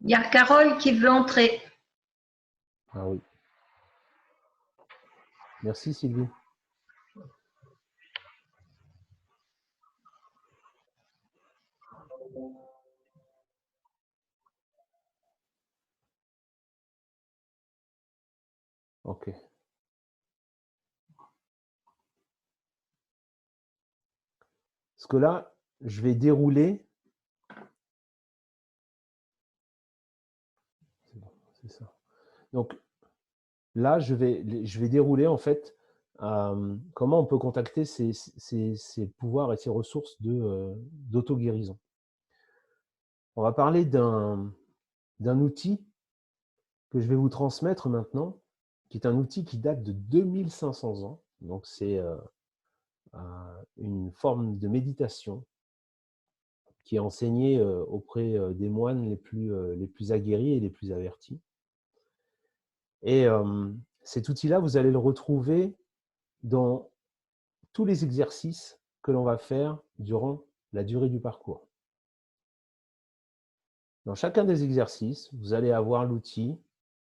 Il y a Carole qui veut entrer. Ah oui. Merci Sylvie. Ok. Parce que là, je vais dérouler. C'est ça. Donc là, je vais dérouler en fait comment on peut contacter ces pouvoirs et ces ressources d'auto-guérison. On va parler d'un outil que je vais vous transmettre maintenant, qui est un outil qui date de 2500 ans. Donc c'est une forme de méditation qui est enseignée auprès des moines les plus aguerris et les plus avertis. Et cet outil-là, vous allez le retrouver dans tous les exercices que l'on va faire durant la durée du parcours. Dans chacun des exercices, vous allez avoir l'outil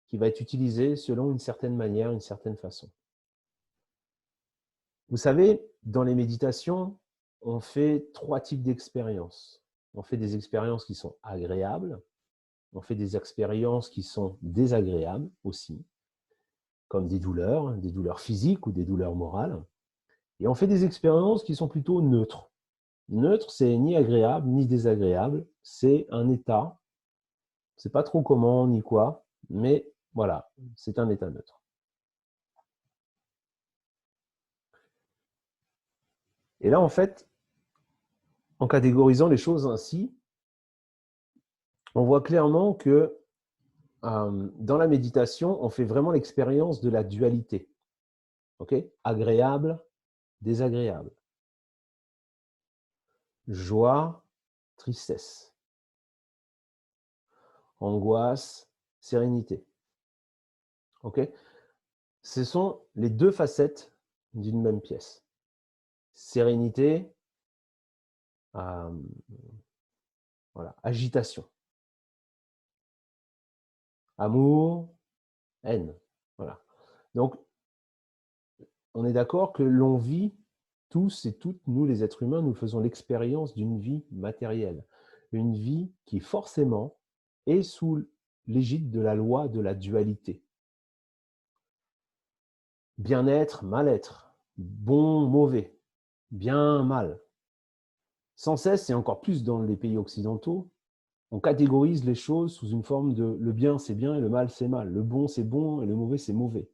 qui va être utilisé selon une certaine manière, une certaine façon. Vous savez, dans les méditations, on fait 3 types d'expériences. On fait des expériences qui sont agréables, on fait des expériences qui sont désagréables aussi, comme des douleurs physiques ou des douleurs morales. Et on fait des expériences qui sont plutôt neutres. Neutre, c'est ni agréable ni désagréable, c'est un état. C'est pas trop comment ni quoi, mais voilà, c'est un état neutre. Et là, en fait, en catégorisant les choses ainsi, on voit clairement que dans la méditation, on fait vraiment l'expérience de la dualité. Okay ? Agréable, désagréable. Joie, tristesse. Angoisse, sérénité. Okay ? Ce sont les 2 facettes d'une même pièce. Sérénité, voilà, agitation. Amour, haine. Voilà. Donc, on est d'accord que l'on vit tous et toutes, nous les êtres humains, nous faisons l'expérience d'une vie matérielle. Une vie qui forcément est sous l'égide de la loi de la dualité. Bien-être, mal-être, bon, mauvais, bien, mal. Sans cesse, et encore plus dans les pays occidentaux, on catégorise les choses sous une forme de le bien c'est bien et le mal c'est mal. Le bon c'est bon et le mauvais c'est mauvais.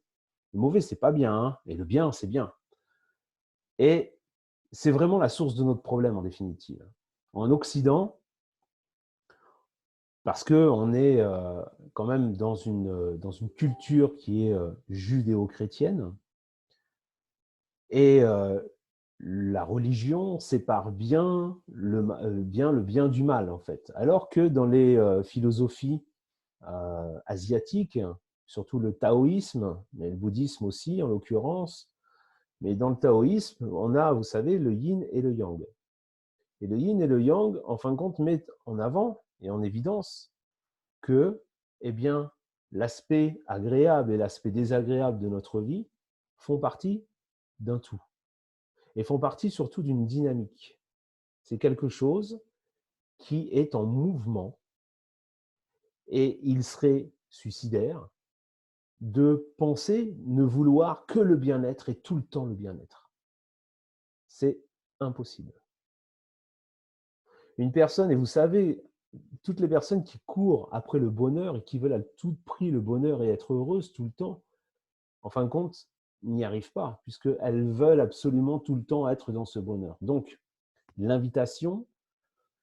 Le mauvais c'est pas bien hein, et le bien c'est bien. Et c'est vraiment la source de notre problème en définitive. En Occident, parce qu'on est quand même dans une culture qui est judéo-chrétienne, et la religion sépare bien le bien du mal, en fait. Alors que dans les philosophies asiatiques, surtout le taoïsme, mais le bouddhisme aussi en l'occurrence, mais dans le taoïsme, on a, vous savez, le yin et le yang. Et le yin et le yang, en fin de compte, mettent en avant et en évidence que, eh bien, l'aspect agréable et l'aspect désagréable de notre vie font partie d'un tout. Et font partie surtout d'une dynamique. C'est quelque chose qui est en mouvement et il serait suicidaire de penser ne vouloir que le bien-être et tout le temps le bien-être. C'est impossible. Une personne, et vous savez, toutes les personnes qui courent après le bonheur et qui veulent à tout prix le bonheur et être heureuses tout le temps, en fin de compte, n'y arrivent pas, puisqu'elles veulent absolument tout le temps être dans ce bonheur. Donc, l'invitation,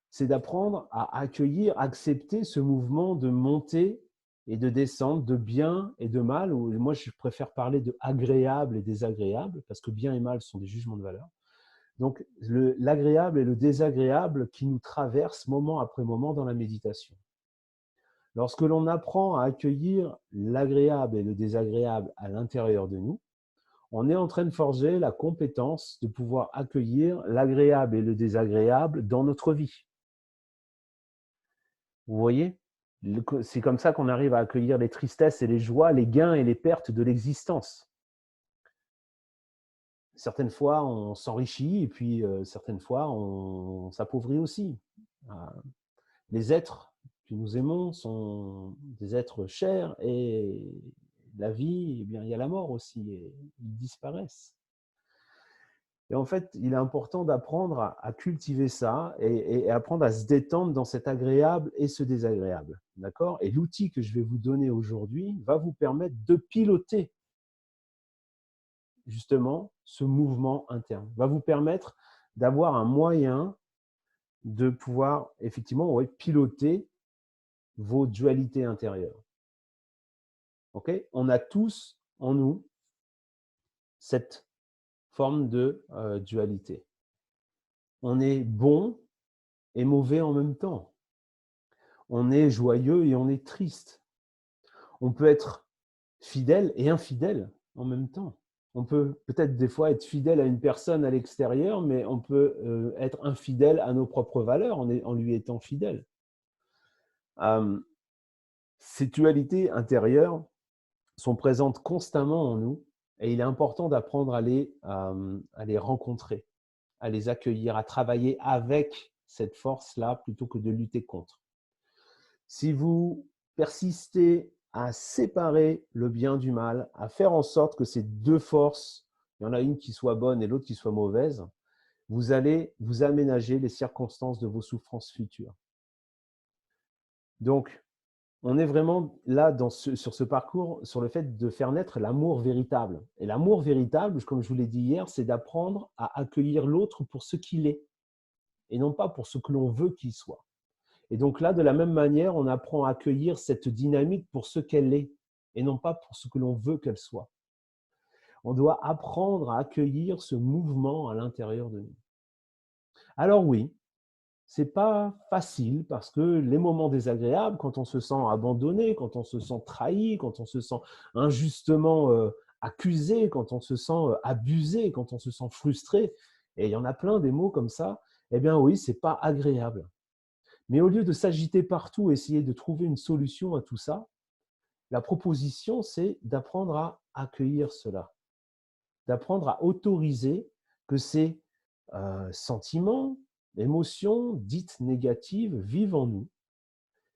c'est d'apprendre à accueillir, accepter ce mouvement de montée et de descente, de bien et de mal. Moi, je préfère parler de agréable et désagréable, parce que bien et mal sont des jugements de valeur. Donc, l'agréable et le désagréable qui nous traversent moment après moment dans la méditation. Lorsque l'on apprend à accueillir l'agréable et le désagréable à l'intérieur de nous, on est en train de forger la compétence de pouvoir accueillir l'agréable et le désagréable dans notre vie. Vous voyez ? C'est comme ça qu'on arrive à accueillir les tristesses et les joies, les gains et les pertes de l'existence. Certaines fois, on s'enrichit et puis certaines fois, on s'appauvrit aussi. Les êtres que nous aimons sont des êtres chers et la vie, eh bien, il y a la mort aussi et ils disparaissent. Et en fait, il est important d'apprendre à cultiver ça et apprendre à se détendre dans cet agréable et ce désagréable. D'accord? Et l'outil que je vais vous donner aujourd'hui va vous permettre de piloter justement ce mouvement interne, va vous permettre d'avoir un moyen de pouvoir effectivement piloter vos dualités intérieures. Okay? On a tous en nous cette forme de dualité. On est bon et mauvais en même temps. On est joyeux et on est triste. On peut être fidèle et infidèle en même temps. On peut peut-être des fois être fidèle à une personne à l'extérieur, mais on peut être infidèle à nos propres valeurs en lui étant fidèle. Ces dualités intérieures sont présentes constamment en nous et il est important d'apprendre à les rencontrer, à les accueillir, à travailler avec cette force-là plutôt que de lutter contre. Si vous persistez à séparer le bien du mal, à faire en sorte que ces deux forces, il y en a une qui soit bonne et l'autre qui soit mauvaise, vous allez vous aménager les circonstances de vos souffrances futures. Donc, on est vraiment là sur ce parcours, sur le fait de faire naître l'amour véritable. Et l'amour véritable, comme je vous l'ai dit hier, c'est d'apprendre à accueillir l'autre pour ce qu'il est, et non pas pour ce que l'on veut qu'il soit. Et donc là, de la même manière, on apprend à accueillir cette dynamique pour ce qu'elle est, et non pas pour ce que l'on veut qu'elle soit. On doit apprendre à accueillir ce mouvement à l'intérieur de nous. Alors oui, c'est pas facile parce que les moments désagréables, quand on se sent abandonné, quand on se sent trahi, quand on se sent injustement accusé, quand on se sent abusé, quand on se sent frustré, et il y en a plein des mots comme ça, eh bien oui, c'est pas agréable. Mais au lieu de s'agiter partout, essayer de trouver une solution à tout ça, la proposition, c'est d'apprendre à accueillir cela, d'apprendre à autoriser que ces sentiments, émotions dites négatives vivent en nous.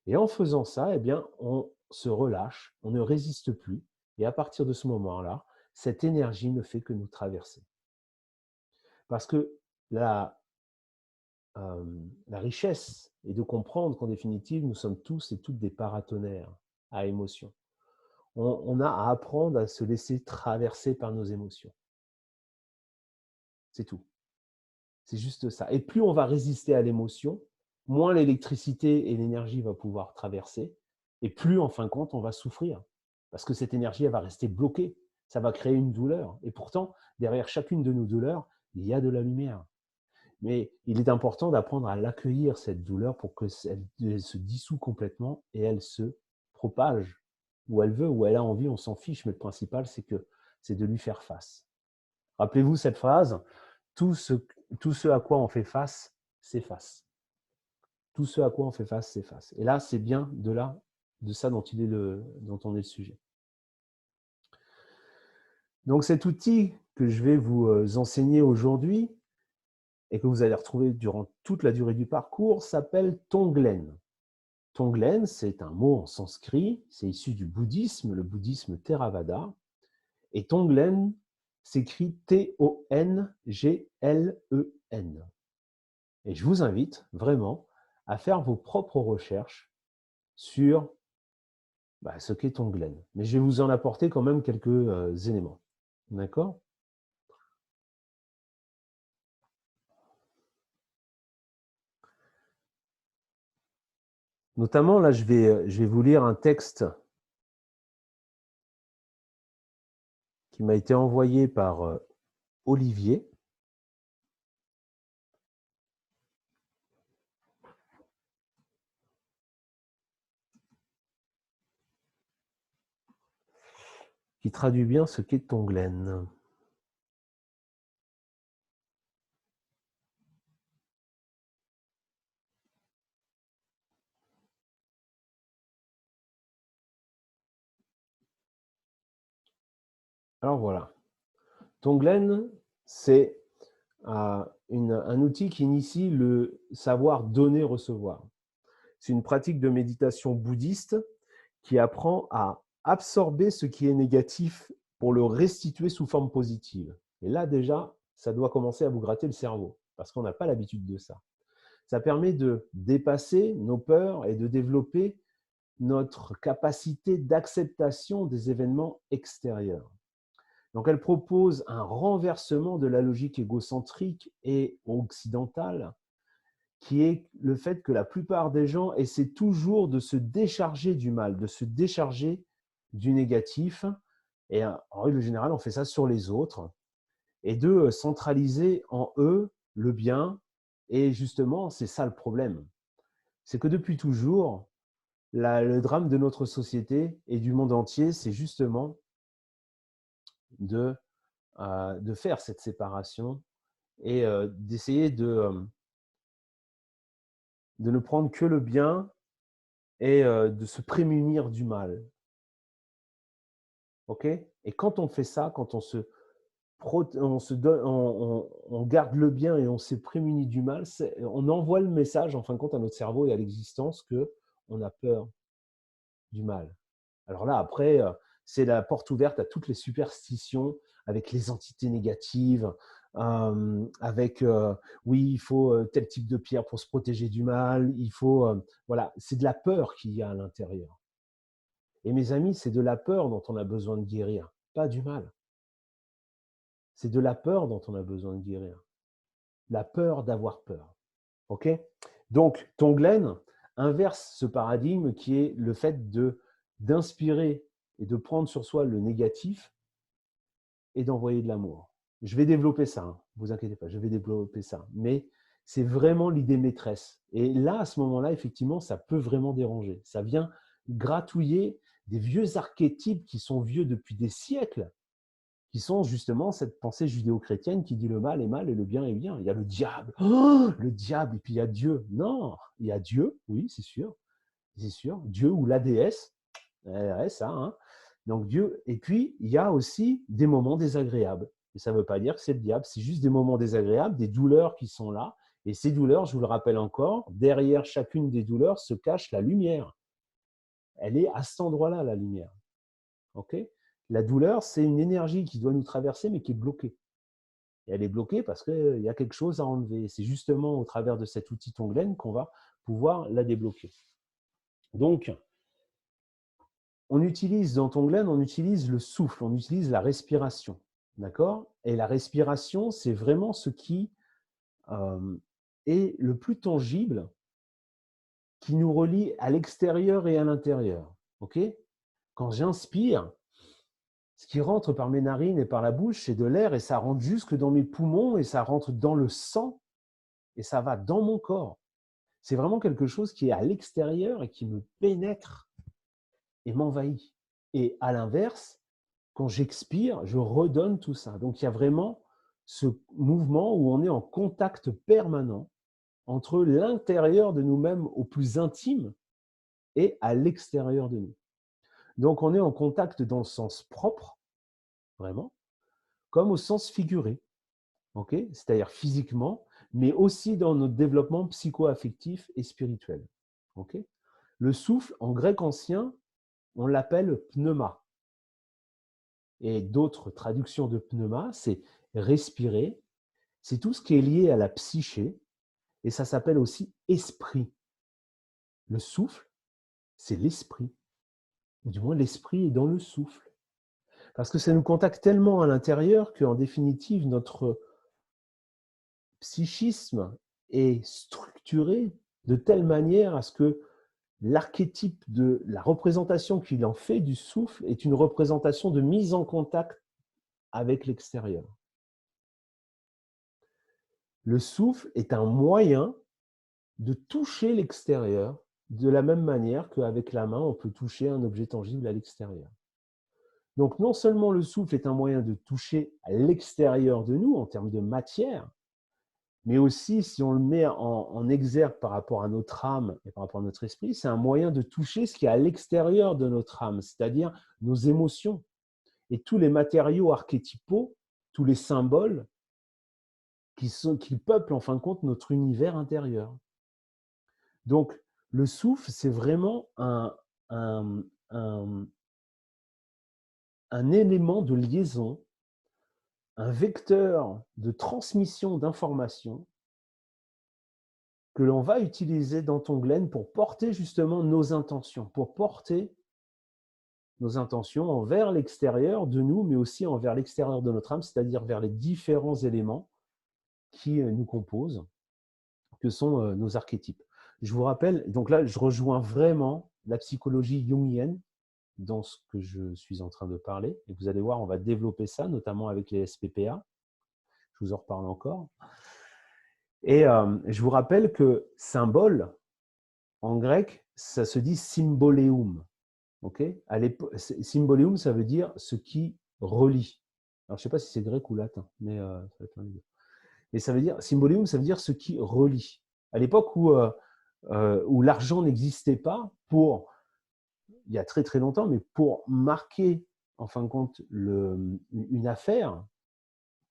Et en faisant ça, eh bien, on se relâche, on ne résiste plus. Et à partir de ce moment-là, cette énergie ne fait que nous traverser. Parce que la richesse est de comprendre qu'en définitive, nous sommes tous et toutes des paratonnerres à émotions. On a à apprendre à se laisser traverser par nos émotions. C'est tout. C'est juste ça. Et plus on va résister à l'émotion, moins l'électricité et l'énergie va pouvoir traverser, et plus, en fin de compte, on va souffrir. Parce que cette énergie, elle va rester bloquée. Ça va créer une douleur. Et pourtant, derrière chacune de nos douleurs, il y a de la lumière. Mais il est important d'apprendre à l'accueillir, cette douleur, pour qu'elle se dissout complètement et elle se propage où elle veut, où elle a envie, on s'en fiche. Mais le principal, c'est de lui faire face. Rappelez-vous cette phrase, tout ce à quoi on fait face, s'efface. Tout ce à quoi on fait face, s'efface. Et là, c'est bien de ça dont on est le sujet. Donc cet outil que je vais vous enseigner aujourd'hui, et que vous allez retrouver durant toute la durée du parcours, s'appelle Tonglen. Tonglen, c'est un mot en sanskrit, c'est issu du bouddhisme, le bouddhisme Theravada. Et Tonglen s'écrit T-O-N-G-L-E-N. Et je vous invite vraiment à faire vos propres recherches sur ce qu'est Tonglen. Mais je vais vous en apporter quand même quelques éléments. D'accord ? Notamment, là, je vais vous lire un texte qui m'a été envoyé par Olivier. Qui traduit bien ce qu'est Tonglen. Alors voilà, Tonglen, c'est un outil qui initie le savoir donner-recevoir. C'est une pratique de méditation bouddhiste qui apprend à absorber ce qui est négatif pour le restituer sous forme positive. Et là, déjà, ça doit commencer à vous gratter le cerveau, parce qu'on n'a pas l'habitude de ça. Ça permet de dépasser nos peurs et de développer notre capacité d'acceptation des événements extérieurs. Donc, elle propose un renversement de la logique égocentrique et occidentale, qui est le fait que la plupart des gens essaient toujours de se décharger du mal, de se décharger du négatif. Et en règle générale, on fait ça sur les autres et de centraliser en eux le bien. Et justement, c'est ça le problème. C'est que depuis toujours, le drame de notre société et du monde entier, c'est justement de faire cette séparation et d'essayer de ne prendre que le bien et de se prémunir du mal. Ok? Et quand on fait ça, quand on garde le bien et on s'est prémuni du mal, on envoie le message, en fin de compte, à notre cerveau et à l'existence qu'on a peur du mal. Alors là, après, c'est la porte ouverte à toutes les superstitions avec les entités négatives, avec oui, il faut tel type de pierre pour se protéger du mal, il faut voilà, c'est de la peur qu'il y a à l'intérieur. Et mes amis, c'est de la peur dont on a besoin de guérir, pas du mal. C'est de la peur dont on a besoin de guérir. La peur d'avoir peur. Ok? Donc, Tonglen inverse ce paradigme qui est le fait d'inspirer et de prendre sur soi le négatif et d'envoyer de l'amour. Je vais développer ça, hein, vous inquiétez pas, je vais développer ça. Mais c'est vraiment l'idée maîtresse. Et là, à ce moment-là, effectivement, ça peut vraiment déranger. Ça vient gratouiller des vieux archétypes qui sont vieux depuis des siècles, qui sont justement cette pensée judéo-chrétienne qui dit le mal est mal et le bien est bien. Il y a le diable, le diable, et puis il y a Dieu. Non, il y a Dieu, oui, c'est sûr, Dieu ou la déesse, ça, hein. Donc Dieu, et puis il y a aussi des moments désagréables. Et ça ne veut pas dire que c'est le diable, c'est juste des moments désagréables, des douleurs qui sont là. Et ces douleurs, je vous le rappelle encore, derrière chacune des douleurs se cache la lumière. Elle est à cet endroit-là, la lumière. Ok? La douleur, c'est une énergie qui doit nous traverser, mais qui est bloquée. Et elle est bloquée parce qu'il y a quelque chose à enlever. C'est justement au travers de cet outil Tonglen qu'on va pouvoir la débloquer. Donc, on utilise dans Tonglen, on utilise le souffle, on utilise la respiration. D'accord? Et la respiration, c'est vraiment ce qui est le plus tangible qui nous relie à l'extérieur et à l'intérieur. Ok? Quand j'inspire, ce qui rentre par mes narines et par la bouche, c'est de l'air et ça rentre jusque dans mes poumons et ça rentre dans le sang et ça va dans mon corps. C'est vraiment quelque chose qui est à l'extérieur et qui me pénètre et m'envahit. Et à l'inverse, quand j'expire, je redonne tout ça. Donc il y a vraiment ce mouvement où on est en contact permanent entre l'intérieur de nous-mêmes au plus intime et à l'extérieur de nous. Donc on est en contact dans le sens propre, vraiment, comme au sens figuré, okay? C'est-à-dire physiquement, mais aussi dans notre développement psycho-affectif et spirituel. Okay? Le souffle, en grec ancien, on l'appelle pneuma. Et d'autres traductions de pneuma, c'est respirer, c'est tout ce qui est lié à la psyché, et ça s'appelle aussi esprit. Le souffle, c'est l'esprit, ou du moins l'esprit est dans le souffle. Parce que ça nous contacte tellement à l'intérieur qu'en définitive, notre psychisme est structuré de telle manière à ce que l'archétype de la représentation qu'il en fait du souffle est une représentation de mise en contact avec l'extérieur. Le souffle est un moyen de toucher l'extérieur de la même manière qu'avec la main, on peut toucher un objet tangible à l'extérieur. Donc non seulement le souffle est un moyen de toucher à l'extérieur de nous en termes de matière, mais aussi si on le met en exergue par rapport à notre âme et par rapport à notre esprit, c'est un moyen de toucher ce qui est à l'extérieur de notre âme, c'est-à-dire nos émotions. et tous les matériaux archétypaux, tous les symboles qui peuplent en fin de compte notre univers intérieur. Donc, le souffle, c'est vraiment un élément de liaison, un vecteur de transmission d'informations que l'on va utiliser dans Tonglen pour porter justement nos intentions, envers l'extérieur de nous, mais aussi envers l'extérieur de notre âme, c'est-à-dire vers les différents éléments qui nous composent, que sont nos archétypes. Je vous rappelle, donc là, je rejoins vraiment la psychologie jungienne dans ce que je suis en train de parler. Et vous allez voir, on va développer ça, notamment avec les SPPA. Je vous en reparle encore. Et je vous rappelle que symbole, en grec, ça se dit symboleum. Okay, symboleum, ça veut dire ce qui relie. Alors, je ne sais pas si c'est grec ou latin, mais ça va être un des deux. Et ça veut dire, symboleum, ça veut dire ce qui relie. À l'époque où l'argent n'existait pas, il y a très très longtemps, mais pour marquer, en fin de compte, une affaire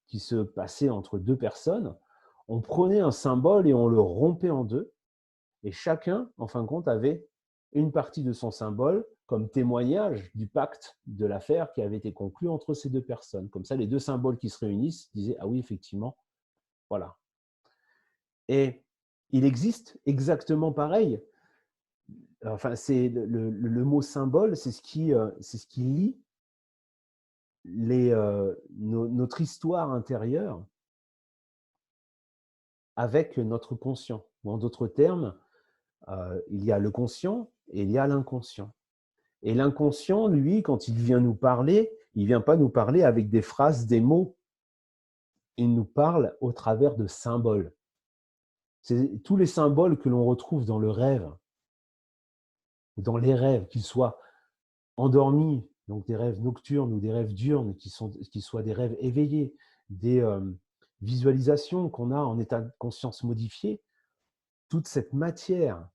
qui se passait entre deux personnes, on prenait un symbole et on le rompait en deux, et chacun, en fin de compte, avait une partie de son symbole comme témoignage du pacte de l'affaire qui avait été conclu entre ces deux personnes. Comme ça, les deux symboles qui se réunissent disaient « Ah oui, effectivement, voilà ». Et il existe exactement pareil. Enfin, c'est le mot symbole, c'est ce qui lie notre histoire intérieure avec notre conscient. Ou en d'autres termes, il y a le conscient et il y a l'inconscient. Et l'inconscient, lui, quand il vient nous parler, il ne vient pas nous parler avec des phrases, des mots. Il nous parle au travers de symboles. C'est tous les symboles que l'on retrouve dans le rêve, dans les rêves, qu'ils soient endormis, donc des rêves nocturnes ou des rêves diurnes, qui soient des rêves éveillés, des visualisations qu'on a en état de conscience modifié, toute cette matière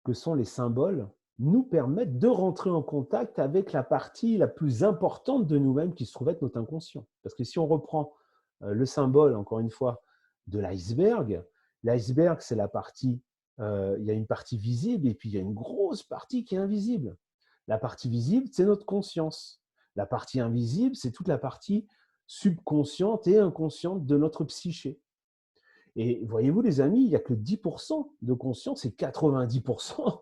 que sont les symboles nous permettent de rentrer en contact avec la partie la plus importante de nous-mêmes qui se trouve être notre inconscient. Parce que si on reprend le symbole, encore une fois, de l'iceberg, l'iceberg, c'est la partie, il y a une partie visible et puis il y a une grosse partie qui est invisible. La partie visible, c'est notre conscience. La partie invisible, c'est toute la partie subconsciente et inconsciente de notre psyché. Et voyez-vous, les amis, il n'y a que 10% de conscience et 90%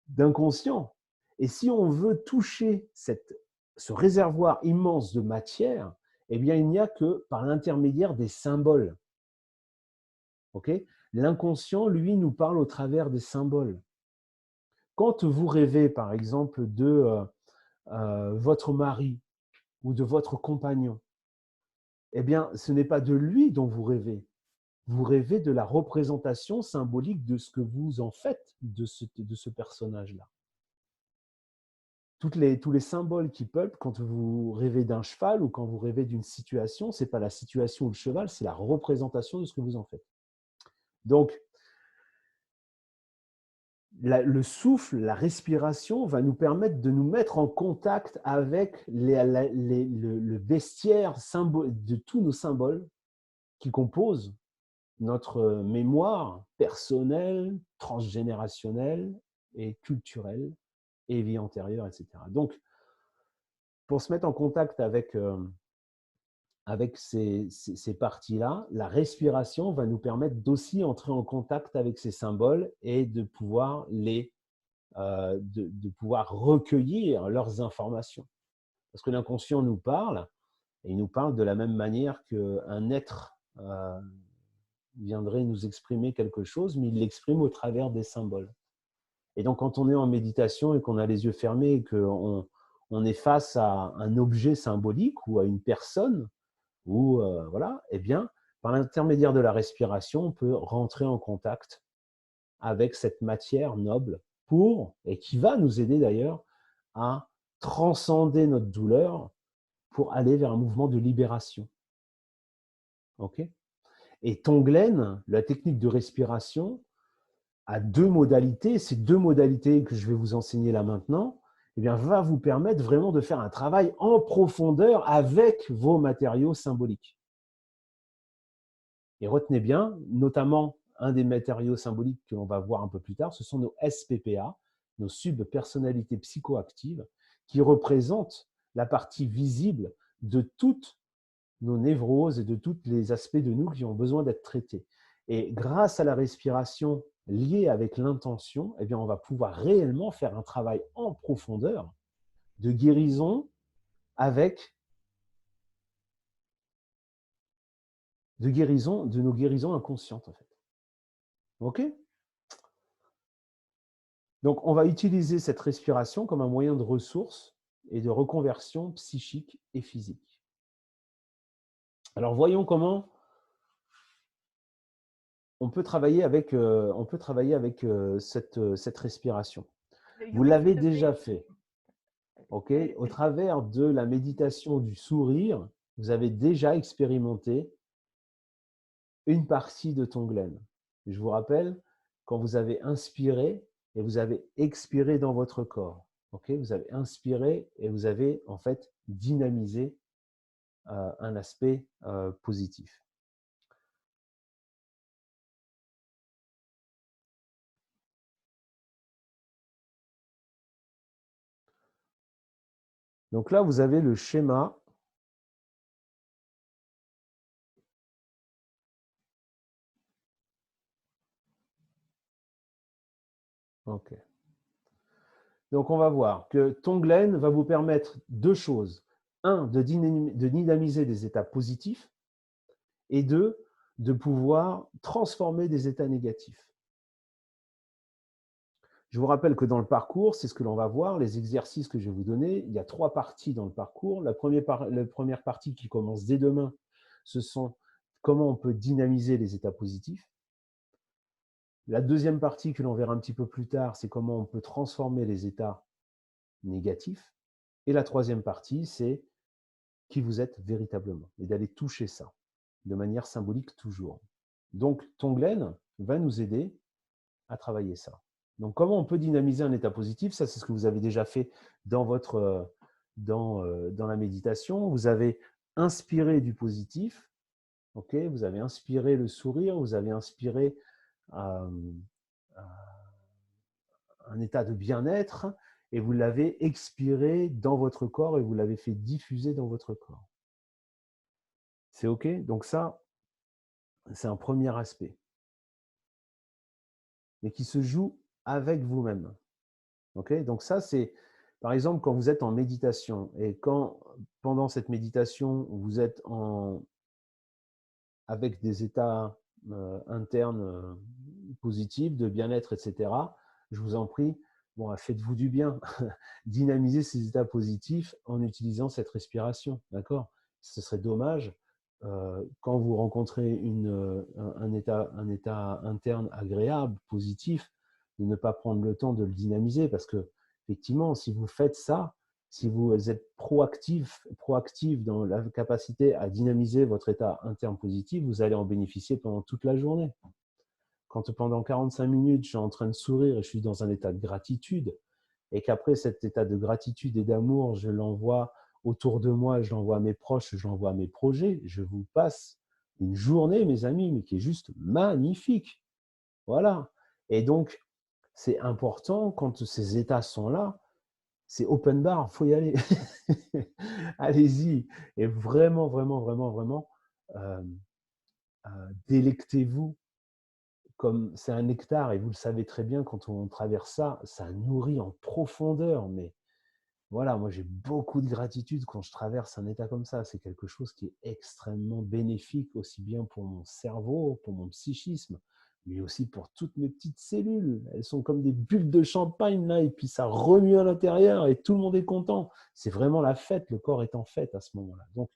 d'inconscient. Et si on veut toucher ce réservoir immense de matière, eh bien, il n'y a que par l'intermédiaire des symboles. Okay ? L'inconscient, lui, nous parle au travers des symboles. Quand vous rêvez, par exemple, de votre mari ou de votre compagnon, eh bien, ce n'est pas de lui dont vous rêvez. Vous rêvez de la représentation symbolique de ce que vous en faites de ce personnage-là. Tous les symboles qui peuplent, quand vous rêvez d'un cheval ou quand vous rêvez d'une situation, ce n'est pas la situation ou le cheval, c'est la représentation de ce que vous en faites. Donc, le souffle, la respiration va nous permettre de nous mettre en contact avec le bestiaire de tous nos symboles qui composent notre mémoire personnelle, transgénérationnelle et culturelle et vie antérieure, etc. Donc, pour se mettre en contact avec ces parties-là, la respiration va nous permettre d'aussi entrer en contact avec ces symboles et de pouvoir de pouvoir recueillir leurs informations. Parce que l'inconscient nous parle, et il nous parle de la même manière qu'un être viendrait nous exprimer quelque chose, mais il l'exprime au travers des symboles. Et donc, quand on est en méditation et qu'on a les yeux fermés et qu'on est face à un objet symbolique ou à une personne, ou voilà, eh bien, par l'intermédiaire de la respiration, on peut rentrer en contact avec cette matière noble et qui va nous aider d'ailleurs à transcender notre douleur pour aller vers un mouvement de libération. Ok ? Et Tonglen, la technique de respiration, a deux modalités. Ces deux modalités que je vais vous enseigner là maintenant, eh bien, va vous permettre vraiment de faire un travail en profondeur avec vos matériaux symboliques. Et retenez bien, notamment un des matériaux symboliques que l'on va voir un peu plus tard, ce sont nos SPPA, nos subpersonnalités psychoactives, qui représentent la partie visible de toutes nos névroses et de tous les aspects de nous qui ont besoin d'être traités. Et grâce à la respiration liée avec l'intention, eh bien, on va pouvoir réellement faire un travail en profondeur de guérison avec de nos guérisons inconscientes, en fait. OK? Donc, on va utiliser cette respiration comme un moyen de ressource et de reconversion psychique et physique. Alors, voyons comment on peut travailler avec cette respiration. Vous l'avez déjà fait. OK? Au travers de la méditation du sourire, vous avez déjà expérimenté une partie de Tonglen. Je vous rappelle, quand vous avez inspiré et vous avez expiré dans votre corps, OK? Vous avez inspiré et vous avez en fait dynamisé un aspect positif. Donc là, vous avez le schéma. OK. Donc, on va voir que Tonglen va vous permettre deux choses. Un, de dynamiser des états positifs et deux, de pouvoir transformer des états négatifs. Je vous rappelle que dans le parcours, c'est ce que l'on va voir, les exercices que je vais vous donner. Il y a 3 parties dans le parcours. La première partie qui commence dès demain, ce sont comment on peut dynamiser les états positifs. La deuxième partie que l'on verra un petit peu plus tard, c'est comment on peut transformer les états négatifs. Et la troisième partie, c'est qui vous êtes véritablement et d'aller toucher ça de manière symbolique toujours. Donc, Tonglen va nous aider à travailler ça. Donc, comment on peut dynamiser un état positif? Ça, c'est ce que vous avez déjà fait dans, dans la méditation. Vous avez inspiré du positif, okay? Vous avez inspiré le sourire, vous avez inspiré un état de bien-être et vous l'avez expiré dans votre corps et vous l'avez fait diffuser dans votre corps. C'est OK? Donc ça, c'est un premier aspect. Mais qui se joue avec vous-même. Okay? Donc ça, c'est, par exemple, quand vous êtes en méditation et quand, pendant cette méditation, vous êtes avec des états internes positifs, de bien-être, etc., je vous en prie, bon, faites-vous du bien. Dynamisez ces états positifs en utilisant cette respiration. D'accord? Ce serait dommage quand vous rencontrez un état interne agréable, positif, de ne pas prendre le temps de le dynamiser parce que, effectivement, si vous faites ça, si vous êtes proactif dans la capacité à dynamiser votre état interne positif, vous allez en bénéficier pendant toute la journée. Quand pendant 45 minutes, je suis en train de sourire et je suis dans un état de gratitude, et qu'après cet état de gratitude et d'amour, je l'envoie autour de moi, je l'envoie à mes proches, je l'envoie à mes projets, je vous passe une journée, mes amis, mais qui est juste magnifique. Voilà. Et donc, c'est important quand ces états sont là, c'est open bar, il faut y aller. Allez-y. Et vraiment, vraiment, vraiment, vraiment, délectez-vous comme c'est un nectar, et vous le savez très bien, quand on traverse ça, ça nourrit en profondeur. Mais voilà, moi j'ai beaucoup de gratitude quand je traverse un état comme ça. C'est quelque chose qui est extrêmement bénéfique, aussi bien pour mon cerveau, pour mon psychisme, mais aussi pour toutes mes petites cellules. Elles sont comme des bulles de champagne là, et puis ça remue à l'intérieur et tout le monde est content. C'est vraiment la fête, le corps est en fête à ce moment-là. Donc,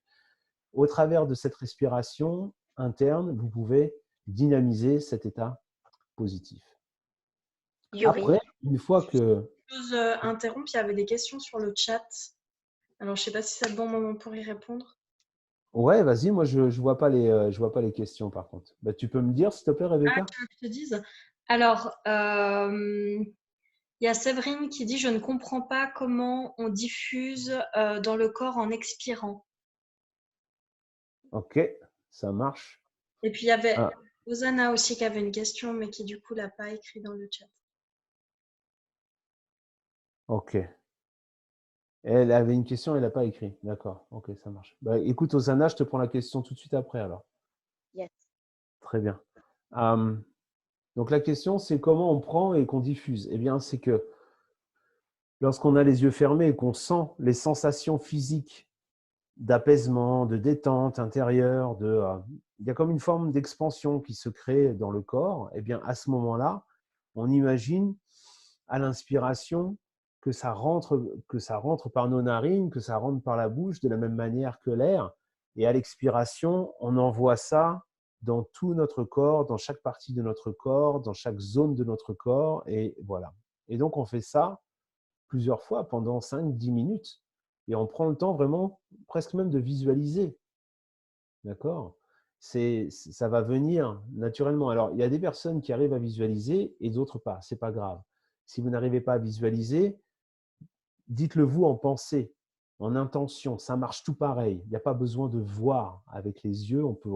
au travers de cette respiration interne, vous pouvez dynamiser cet état positif. Yuri. Après, une fois que… Je interromps, il y avait des questions sur le chat. Alors, je ne sais pas si c'est le bon moment pour y répondre. Ouais, vas-y, moi je vois pas les questions par contre. Bah, tu peux me dire, s'il te plaît, Rebecca? Tu veux que je te dise? Alors, il Il y a Séverine qui dit « Je ne comprends pas comment on diffuse dans le corps en expirant ». Ok, ça marche. Et puis il y avait Ah, Rosanna aussi qui avait une question, mais qui du coup l'a pas écrit dans le chat. ok. Elle avait une question, elle n'a pas écrit. D'accord, ok, ça marche. Bah, écoute, Osana, je te prends la question tout de suite après alors. Yes. Très bien. Donc la question, c'est comment on prend et qu'on diffuse. Eh bien, c'est que lorsqu'on a les yeux fermés et qu'on sent les sensations physiques d'apaisement, de détente intérieure, il y a comme une forme d'expansion qui se crée dans le corps, eh bien, à ce moment-là, on imagine à l'inspiration que ça rentre par nos narines, que ça rentre par la bouche de la même manière que l'air. Et à l'expiration, on envoie ça dans tout notre corps, dans chaque partie de notre corps, dans chaque zone de notre corps. Et voilà. Et donc, on fait ça plusieurs fois pendant 5-10 minutes. Et on prend le temps vraiment, presque même de visualiser. D'accord? Ça va venir naturellement. Alors, il y a des personnes qui arrivent à visualiser et d'autres pas. Ce n'est pas grave. Si vous n'arrivez pas à visualiser, dites-le vous en pensée, en intention. Ça marche tout pareil. Il n'y a pas besoin de voir avec les yeux. On peut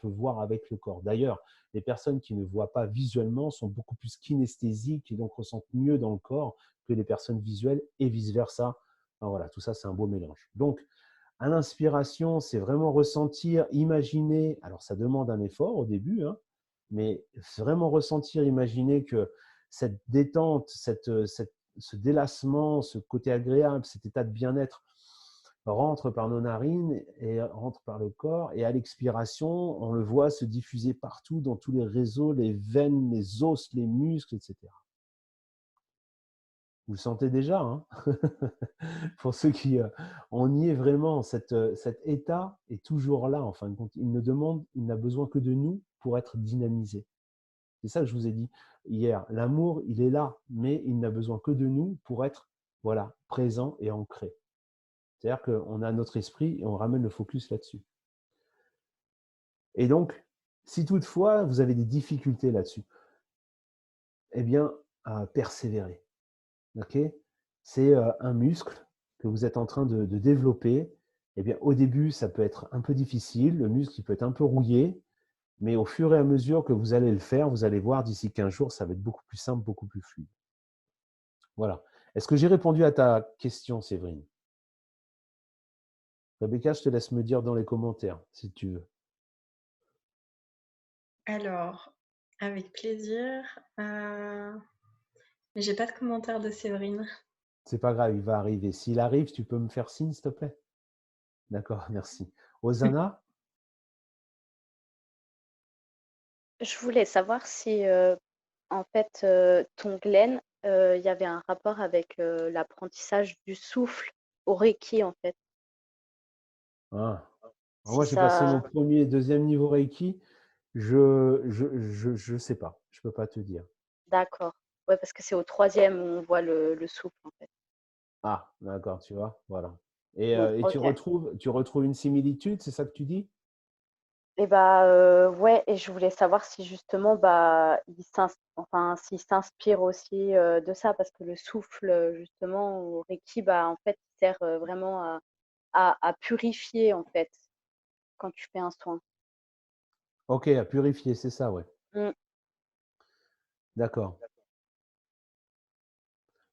voir avec le corps. D'ailleurs, les personnes qui ne voient pas visuellement sont beaucoup plus kinesthésiques et donc ressentent mieux dans le corps que les personnes visuelles et vice-versa. Enfin, voilà, tout ça, c'est un beau mélange. Donc, à l'inspiration, c'est vraiment ressentir, imaginer. Alors, ça demande un effort au début, hein, mais vraiment ressentir, imaginer que cette détente, ce délassement, ce côté agréable, cet état de bien-être rentre par nos narines et rentre par le corps. Et à l'expiration, on le voit se diffuser partout dans tous les réseaux, les veines, les os, les muscles, etc. Vous le sentez déjà, hein. Pour ceux qui… on y est vraiment, cet état est toujours là, en fin de compte. Il n'a besoin que de nous pour être dynamisé. C'est ça que je vous ai dit hier. L'amour, il est là, mais il n'a besoin que de nous pour être voilà, présent et ancré. C'est-à-dire qu'on a notre esprit et on ramène le focus là-dessus. Et donc, si toutefois vous avez des difficultés là-dessus, eh bien, persévérez. Okay, c'est un muscle que vous êtes en train de développer. Eh bien, au début, ça peut être un peu difficile, le muscle il peut être un peu rouillé, mais au fur et à mesure que vous allez le faire, vous allez voir d'ici 15 jours, ça va être beaucoup plus simple, beaucoup plus fluide. Voilà. Est-ce que j'ai répondu à ta question, Séverine? Rebecca, je te laisse me dire dans les commentaires, si tu veux. Alors, avec plaisir. Mais j'ai pas de commentaire de Séverine. C'est pas grave, il va arriver. S'il arrive, tu peux me faire signe, s'il te plaît? D'accord, merci. Osana? Je voulais savoir si, en fait, ton Glenn, il y avait un rapport avec l'apprentissage du souffle au Reiki, en fait. Ah. Alors Si moi, j'ai passé mon ça. premier et deuxième niveau Reiki. Je sais pas. Je peux pas te dire. D'accord. Ouais, parce que c'est au troisième où on voit le souffle, en fait. Ah, d'accord, tu vois, voilà. Et, Bon, et ok. tu retrouves une similitude, c'est ça que tu dis? Et bah, ouais, et je voulais savoir si justement, bah, enfin, s'il s'inspire aussi, de ça parce que le souffle, justement au Reiki, bah, en fait, il sert, vraiment à purifier, en fait, quand tu fais un soin. Ok, à purifier, c'est ça, ouais. Mmh. D'accord.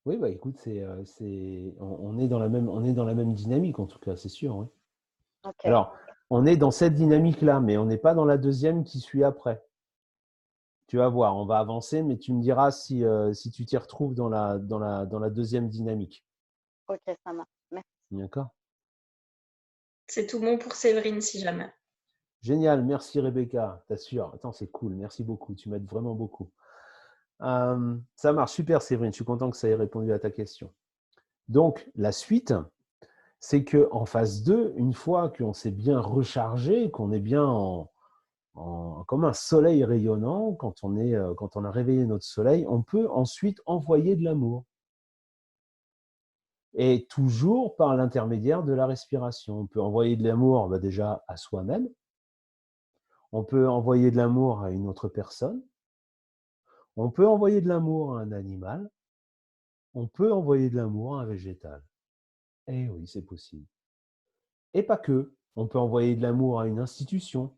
Oui, bah écoute, on est dans la même dynamique en tout cas, c'est sûr, oui. OK. Alors, on est dans cette dynamique-là, mais on n'est pas dans la deuxième qui suit après. Tu vas voir, on va avancer, mais tu me diras si tu t'y retrouves dans la deuxième dynamique. OK, ça marche. Merci. D'accord? C'est tout bon pour Séverine si jamais. Génial, merci Rebecca, t'assures. Attends, c'est cool, merci beaucoup, tu m'aides vraiment beaucoup. Ça marche, super Séverine, je suis content que ça ait répondu à ta question. Donc, la suite, c'est qu'en phase 2, une fois qu'on s'est bien rechargé, qu'on est bien comme un soleil rayonnant, quand on a réveillé notre soleil, on peut ensuite envoyer de l'amour. Et toujours par l'intermédiaire de la respiration. On peut envoyer de l'amour déjà à soi-même, on peut envoyer de l'amour à une autre personne, on peut envoyer de l'amour à un animal, on peut envoyer de l'amour à un végétal. Eh oui, c'est possible. Et pas que. On peut envoyer de l'amour à une institution,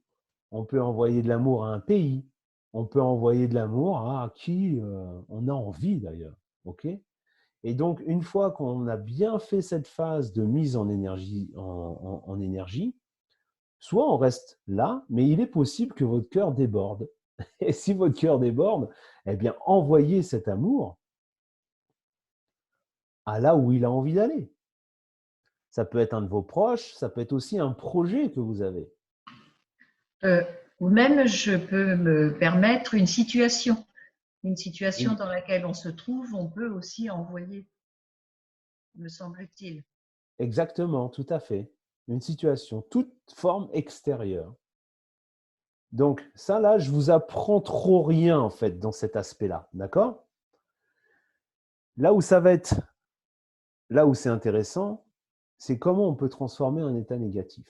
on peut envoyer de l'amour à un pays, on peut envoyer de l'amour à qui on a envie d'ailleurs. Ok. Et donc, une fois qu'on a bien fait cette phase de mise en énergie, en énergie, soit on reste là, mais il est possible que votre cœur déborde. Et si votre cœur déborde, eh bien, envoyez cet amour à là où il a envie d'aller. Ça peut être un de vos proches, ça peut être aussi un projet que vous avez. Ou même, je peux me permettre une situation Oui, dans laquelle on se trouve, on peut aussi envoyer, me semble-t-il. exactement, tout à fait. Une situation, toute forme extérieure. Donc, ça, là, je vous apprends trop rien, en fait, dans cet aspect-là. D'accord? Là où ça va être, là où c'est intéressant, c'est comment on peut transformer un état négatif.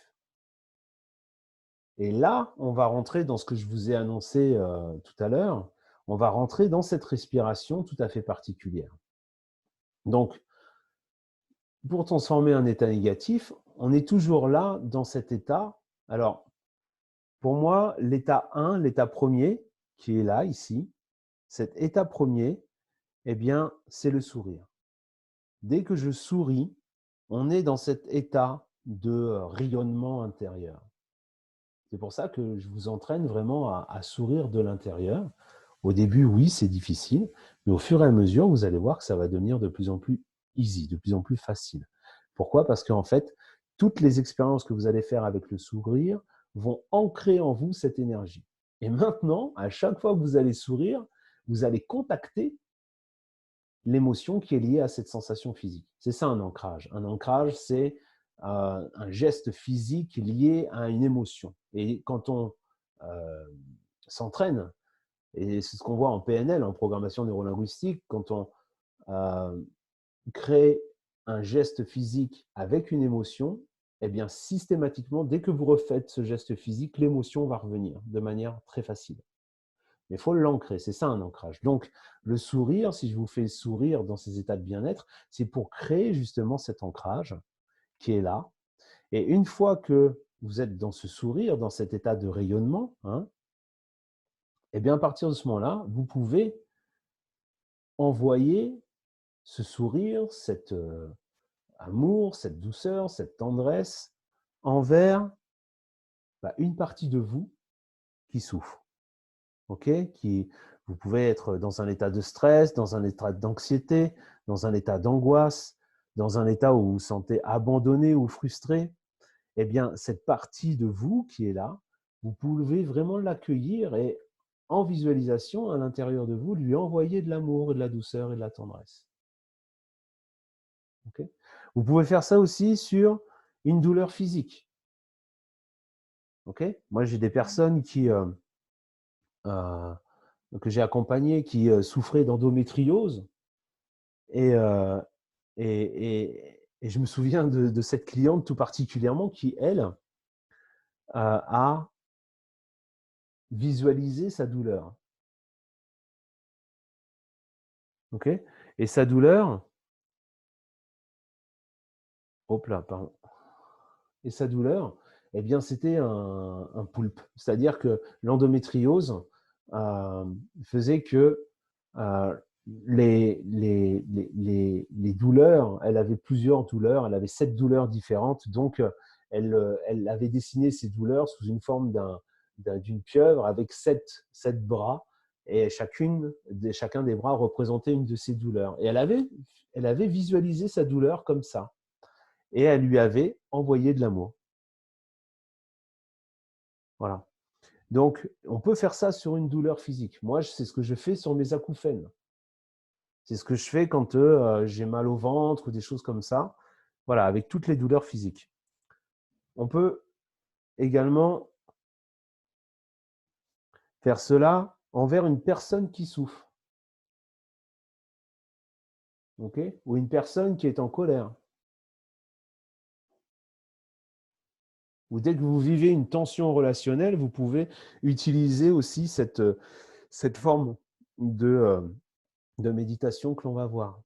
Et là, on va rentrer dans ce que je vous ai annoncé tout à l'heure. On va rentrer dans cette respiration tout à fait particulière. Donc, pour transformer un état négatif, on est toujours là dans cet état. Alors, pour moi, l'état 1, l'état premier, qui est là, ici, cet état premier, eh bien, c'est le sourire. Dès que je souris, on est dans cet état de rayonnement intérieur. C'est pour ça que je vous entraîne vraiment à sourire de l'intérieur. Au début, oui, c'est difficile, mais au fur et à mesure, vous allez voir que ça va devenir de plus en plus easy, de plus en plus facile. Pourquoi? Parce qu'en fait, toutes les expériences que vous allez faire avec le sourire vont ancrer en vous cette énergie. Et maintenant, à chaque fois que vous allez sourire, vous allez contacter l'émotion qui est liée à cette sensation physique. C'est ça un ancrage. Un ancrage, c'est un geste physique lié à une émotion. Et quand on s'entraîne, et c'est ce qu'on voit en PNL, en programmation neurolinguistique, quand on crée un geste physique avec une émotion, eh bien systématiquement, dès que vous refaites ce geste physique, l'émotion va revenir de manière très facile. Mais il faut l'ancrer, c'est ça un ancrage. Donc, le sourire, si je vous fais sourire dans ces états de bien-être, c'est pour créer justement cet ancrage qui est là. Et une fois que vous êtes dans ce sourire, dans cet état de rayonnement, eh bien, à partir de ce moment-là, vous pouvez envoyer ce sourire, cet amour, cette douceur, cette tendresse envers une partie de vous qui souffre. Vous pouvez être dans un état de stress, dans un état d'anxiété, dans un état d'angoisse, dans un état où vous vous sentez abandonné ou frustré. Eh bien, cette partie de vous qui est là, vous pouvez vraiment l'accueillir et en visualisation, à l'intérieur de vous, lui envoyer de l'amour, de la douceur et de la tendresse. Okay? Vous pouvez faire ça aussi sur une douleur physique. Okay? Moi, j'ai des personnes que j'ai accompagnées qui souffraient d'endométriose et, je me souviens de cette cliente tout particulièrement qui, elle, a visualisé sa douleur. Okay? Et sa douleur, pardon. Et sa douleur, eh bien, c'était un poulpe. C'est-à-dire que l'endométriose faisait que les douleurs, elle avait plusieurs douleurs, elle avait 7 douleurs différentes, donc elle avait dessiné ces douleurs sous une forme d'une pieuvre avec 7 bras, et chacun des bras représentait une de ces douleurs. Et elle avait visualisé sa douleur comme ça. Et elle lui avait envoyé de l'amour. Voilà. Donc, on peut faire ça sur une douleur physique. Moi, c'est ce que je fais sur mes acouphènes. C'est ce que je fais quand j'ai mal au ventre ou des choses comme ça. Voilà, avec toutes les douleurs physiques. On peut également faire cela envers une personne qui souffre. Okay? Ou une personne qui est en colère. Ou dès que vous vivez une tension relationnelle, vous pouvez utiliser aussi cette forme de méditation que l'on va voir.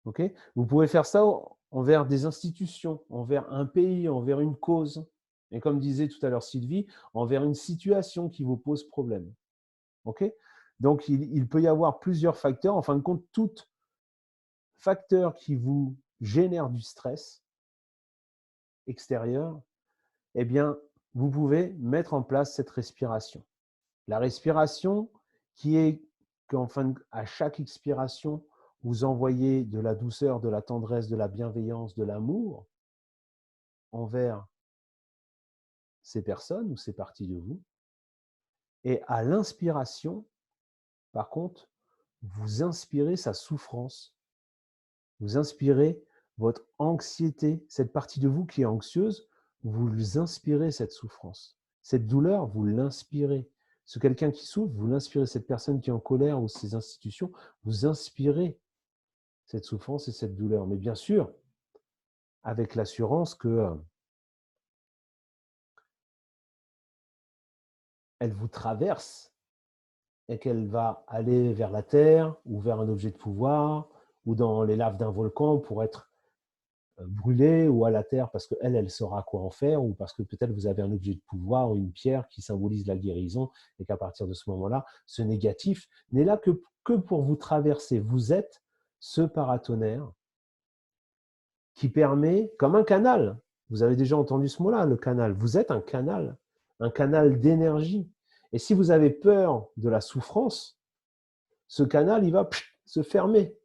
Okay, vous pouvez faire ça envers des institutions, envers un pays, envers une cause. Et comme disait tout à l'heure Sylvie, envers une situation qui vous pose problème. Okay, donc, il peut y avoir plusieurs facteurs. En fin de compte, tout facteur qui vous génère du stress extérieur, eh bien, vous pouvez mettre en place cette respiration. La respiration qui est à chaque expiration, vous envoyez de la douceur, de la tendresse, de la bienveillance, de l'amour envers ces personnes ou ces parties de vous. Et à l'inspiration, par contre, vous inspirez sa souffrance. Vous inspirez votre anxiété, cette partie de vous qui est anxieuse, vous inspirez cette souffrance. Cette douleur, vous l'inspirez. Ce quelqu'un qui souffre, vous l'inspirez. Cette personne qui est en colère ou ces institutions, vous inspirez cette souffrance et cette douleur. Mais bien sûr, avec l'assurance que elle vous traverse et qu'elle va aller vers la terre ou vers un objet de pouvoir ou dans les laves d'un volcan pour être brûlée ou à la terre parce qu'elle, elle saura quoi en faire ou parce que peut-être vous avez un objet de pouvoir ou une pierre qui symbolise la guérison et qu'à partir de ce moment-là, ce négatif n'est là que pour vous traverser. Vous êtes ce paratonnerre qui permet, comme un canal, vous avez déjà entendu ce mot-là, le canal, vous êtes un canal d'énergie. Et si vous avez peur de la souffrance, ce canal, il va se fermer.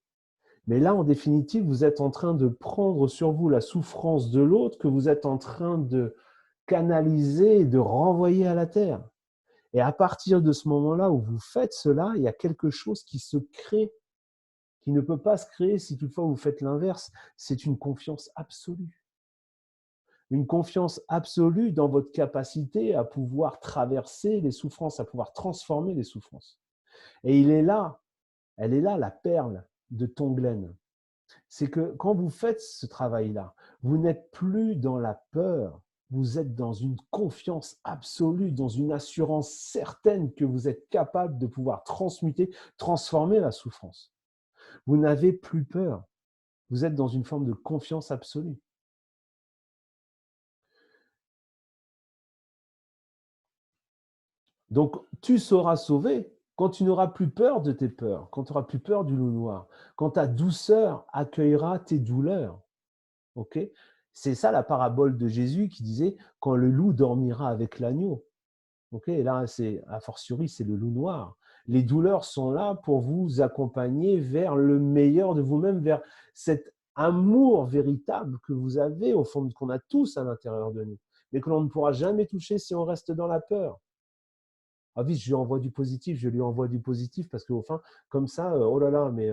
Mais là, en définitive, vous êtes en train de prendre sur vous la souffrance de l'autre que vous êtes en train de canaliser et de renvoyer à la terre. Et à partir de ce moment-là où vous faites cela, il y a quelque chose qui se crée, qui ne peut pas se créer si toutefois vous faites l'inverse. C'est une confiance absolue. Une confiance absolue dans votre capacité à pouvoir traverser les souffrances, à pouvoir transformer les souffrances. Et elle est là la perle de Tonglen. C'est que quand vous faites ce travail-là, vous n'êtes plus dans la peur, vous êtes dans une confiance absolue, dans une assurance certaine que vous êtes capable de pouvoir transmuter, transformer la souffrance. Vous n'avez plus peur, vous êtes dans une forme de confiance absolue. Donc, tu seras sauvé quand tu n'auras plus peur de tes peurs, quand tu n'auras plus peur du loup noir, quand ta douceur accueillera tes douleurs. Okay, c'est ça la parabole de Jésus qui disait « quand le loup dormira avec l'agneau ». Okay, et là, a fortiori, c'est le loup noir. Les douleurs sont là pour vous accompagner vers le meilleur de vous-même, vers cet amour véritable que vous avez au fond, qu'on a tous à l'intérieur de nous, mais que l'on ne pourra jamais toucher si on reste dans la peur. Ah oui, je lui envoie du positif, parce qu'au fin, comme ça, oh là là, mais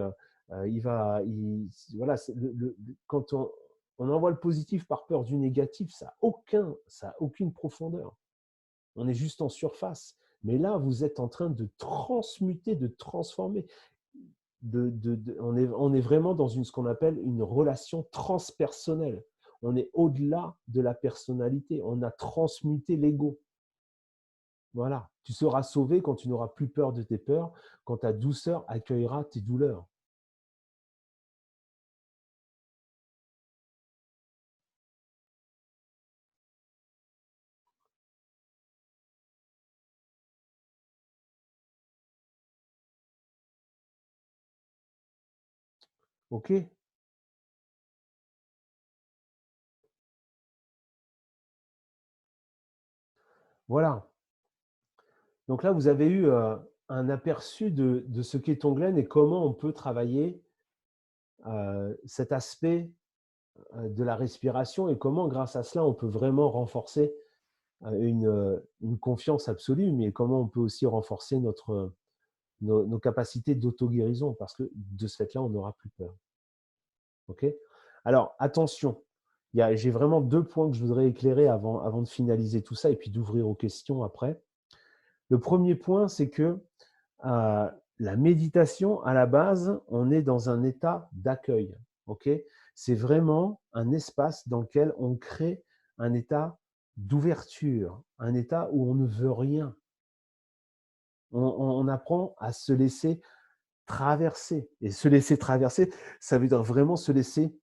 voilà, quand on envoie le positif par peur du négatif, ça n'a aucune profondeur. On est juste en surface. Mais là, vous êtes en train de transmuter, de transformer. On est vraiment dans ce qu'on appelle une relation transpersonnelle. On est au-delà de la personnalité. On a transmuté l'ego. Voilà, tu seras sauvé quand tu n'auras plus peur de tes peurs, quand ta douceur accueillera tes douleurs. OK? Voilà. Donc là, vous avez eu un aperçu de ce qu'est Tonglen et comment on peut travailler cet aspect de la respiration et comment, grâce à cela, on peut vraiment renforcer une confiance absolue, mais comment on peut aussi renforcer nos capacités d'auto-guérison, parce que de ce fait-là, on n'aura plus peur. OK? Alors, attention, j'ai vraiment 2 points que je voudrais éclairer avant de finaliser tout ça et puis d'ouvrir aux questions après. Le premier point, c'est que la méditation, à la base, on est dans un état d'accueil. Okay, c'est vraiment un espace dans lequel on crée un état d'ouverture, un état où on ne veut rien. On apprend à se laisser traverser. Et se laisser traverser, ça veut dire vraiment se laisser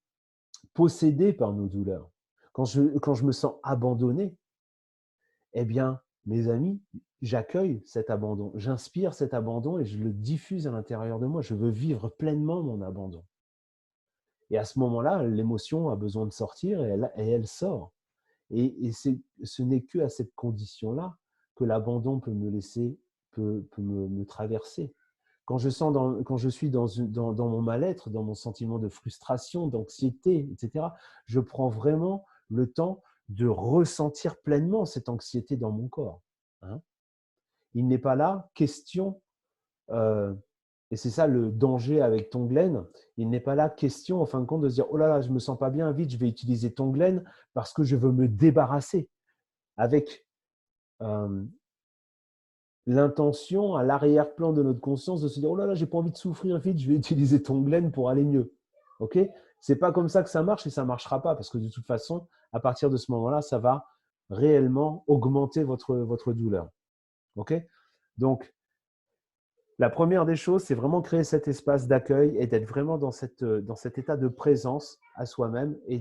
posséder par nos douleurs. Quand je me sens abandonné, eh bien, mes amis, j'accueille cet abandon, j'inspire cet abandon et je le diffuse à l'intérieur de moi. Je veux vivre pleinement mon abandon. Et à ce moment-là, l'émotion a besoin de sortir et elle sort. Et ce n'est qu'à cette condition-là que l'abandon peut me laisser, peut me traverser. Quand je suis dans mon mal-être, dans mon sentiment de frustration, d'anxiété, etc., je prends vraiment le temps de ressentir pleinement cette anxiété dans mon corps. Hein. Il n'est pas là question, euh, et c'est ça le danger avec Tonglen, il n'est pas là question, en fin de compte, de se dire « Oh là là, je ne me sens pas bien, vite, je vais utiliser Tonglen parce que je veux me débarrasser » avec l'intention à l'arrière-plan de notre conscience de se dire « Oh là là, j'ai pas envie de souffrir, vite, je vais utiliser Tonglen pour aller mieux. » Ok ? C'est pas comme ça que ça marche et ça marchera pas parce que de toute façon, à partir de ce moment-là, ça va réellement augmenter votre douleur. Ok ? Donc, la première des choses, c'est vraiment créer cet espace d'accueil et d'être vraiment dans cet état de présence à soi-même et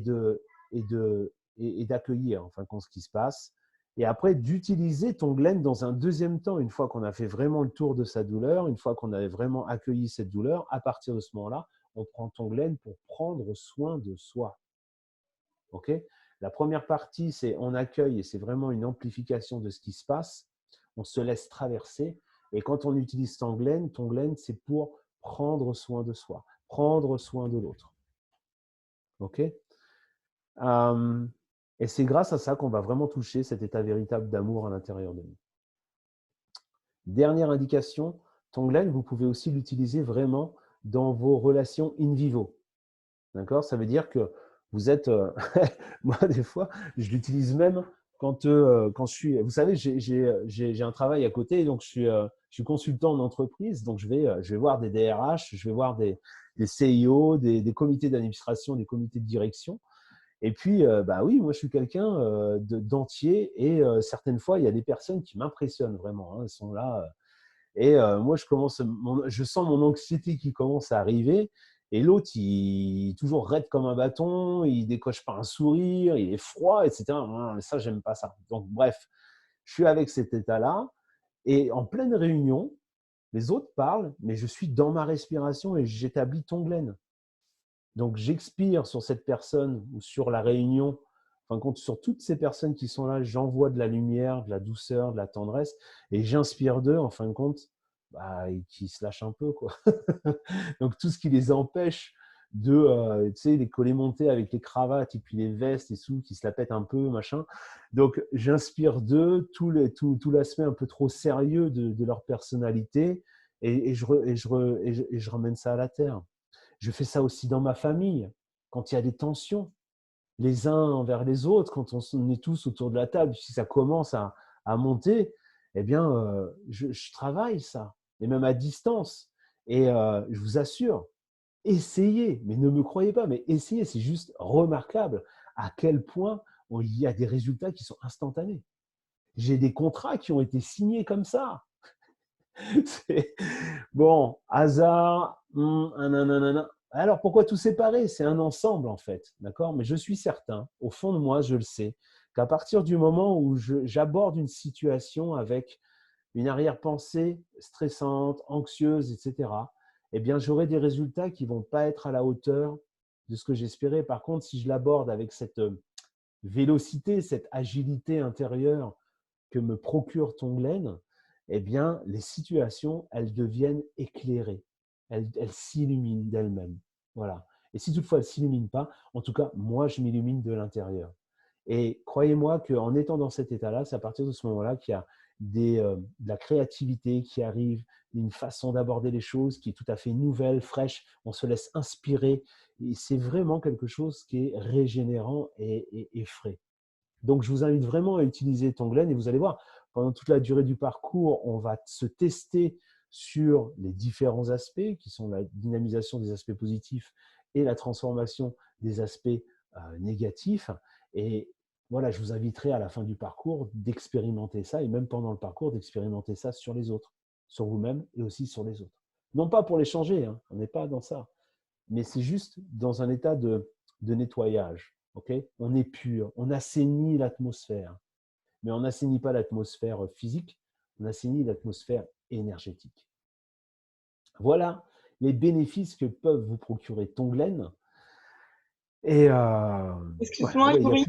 d'accueillir enfin ce qui se passe. Et après, d'utiliser Tonglen dans un deuxième temps, une fois qu'on a fait vraiment le tour de sa douleur, une fois qu'on a vraiment accueilli cette douleur, à partir de ce moment-là, on prend Tonglen pour prendre soin de soi. Ok ? La première partie, c'est on accueille et c'est vraiment une amplification de ce qui se passe. On se laisse traverser. Et quand on utilise Tonglen, c'est pour prendre soin de soi, prendre soin de l'autre. Ok ? Et c'est grâce à ça qu'on va vraiment toucher cet état véritable d'amour à l'intérieur de nous. Dernière indication, Tonglen, vous pouvez aussi l'utiliser vraiment dans vos relations in vivo. D'accord ? Ça veut dire que vous êtes… moi, des fois, je l'utilise même quand je suis… Vous savez, j'ai un travail à côté, donc je suis consultant en entreprise, donc je vais voir des DRH, je vais voir des CIO, des comités d'administration, des comités de direction. Et puis, bah oui, moi, je suis quelqu'un d'entier et certaines fois, il y a des personnes qui m'impressionnent vraiment. Hein, elles sont là. Et moi, je sens mon anxiété qui commence à arriver. Et l'autre, il est toujours raide comme un bâton, il décoche pas un sourire, il est froid, etc. Ça, j'aime pas ça. Donc, bref, je suis avec cet état-là. Et en pleine réunion, les autres parlent, mais je suis dans ma respiration et j'établis Tonglen. Donc, j'expire sur cette personne ou sur la réunion, enfin, compte sur toutes ces personnes qui sont là, j'envoie de la lumière, de la douceur, de la tendresse, et j'inspire d'eux, en fin de compte, qui se lâchent un peu, quoi. Donc, tout ce qui les empêche de, tu sais, les coller montés avec les cravates et puis les vestes et tout, qui se la pètent un peu, machin. Donc, j'inspire d'eux tout l'aspect un peu trop sérieux de leur personnalité et je ramène ça à la terre. Je fais ça aussi dans ma famille, quand il y a des tensions, les uns envers les autres, quand on est tous autour de la table, si ça commence à monter, eh bien, je travaille ça, et même à distance. Et je vous assure, essayez, mais ne me croyez pas, mais essayez, c'est juste remarquable à quel point il y a des résultats qui sont instantanés. J'ai des contrats qui ont été signés comme ça. Bon, hasard, nanana. Alors pourquoi tout séparer? C'est un ensemble en fait, d'accord? Mais je suis certain, au fond de moi, je le sais, qu'à partir du moment où j'aborde une situation avec une arrière-pensée stressante, anxieuse, etc., eh bien j'aurai des résultats qui ne vont pas être à la hauteur de ce que j'espérais. Par contre, si je l'aborde avec cette vélocité, cette agilité intérieure que me procure Tonglen, eh bien, les situations, elles deviennent éclairées. Elles s'illuminent d'elles-mêmes. Voilà. Et si toutefois elles ne s'illuminent pas, en tout cas, moi, je m'illumine de l'intérieur. Et croyez-moi qu'en étant dans cet état-là, c'est à partir de ce moment-là qu'il y a de la créativité qui arrive, une façon d'aborder les choses qui est tout à fait nouvelle, fraîche. On se laisse inspirer. Et c'est vraiment quelque chose qui est régénérant et frais. Donc, je vous invite vraiment à utiliser Tonglen et vous allez voir, pendant toute la durée du parcours, on va se tester sur les différents aspects qui sont la dynamisation des aspects positifs et la transformation des aspects négatifs. Et voilà, je vous inviterai à la fin du parcours d'expérimenter ça et même pendant le parcours d'expérimenter ça sur les autres, sur vous-même et aussi sur les autres. Non pas pour les changer, hein, on n'est pas dans ça. Mais c'est juste dans un état de nettoyage. Okay, on est pur, on assainit l'atmosphère. Mais on n'assainit pas l'atmosphère physique, on assainit l'atmosphère énergétique. Voilà les bénéfices que peuvent vous procurer Tonglen. Et Excuse-moi, il n'y Yuri,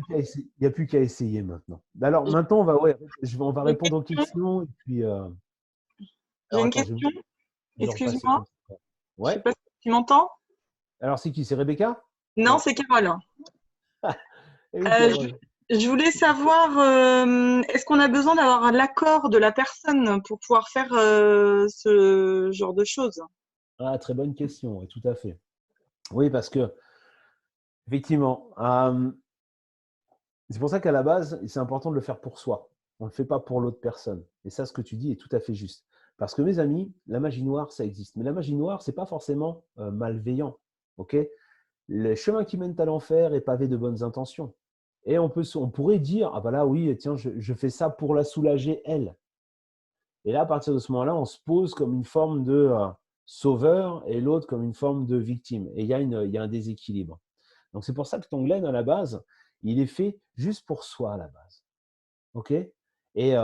a plus qu'à essayer maintenant. Alors maintenant, on va j'ai une répondre aux question. questions. Et puis, J'ai alors une attends, question. je vais repasser Excuse-moi. comme ça. Je sais Ouais. pas si tu m'entends. Alors c'est qui? C'est Rebecca? Non, Non. c'est Carole. Eh oui, Euh, Carole. je voulais savoir, est-ce qu'on a besoin d'avoir l'accord de la personne pour pouvoir faire ce genre de choses? Ah, très bonne question, oui, tout à fait. Oui, parce que effectivement, c'est pour ça qu'à la base, c'est important de le faire pour soi. On ne le fait pas pour l'autre personne. Et ça, ce que tu dis est tout à fait juste. Parce que mes amis, la magie noire, ça existe. Mais la magie noire, ce n'est pas forcément malveillant. Ok? Le chemin qui mène à l'enfer est pavé de bonnes intentions. Et on pourrait dire, ah bah là, oui, tiens, je fais ça pour la soulager, elle. Et là, à partir de ce moment-là, on se pose comme une forme de sauveur et l'autre comme une forme de victime. Et il y a un déséquilibre. Donc, c'est pour ça que Tonglen, à la base, il est fait juste pour soi, à la base. OK? Et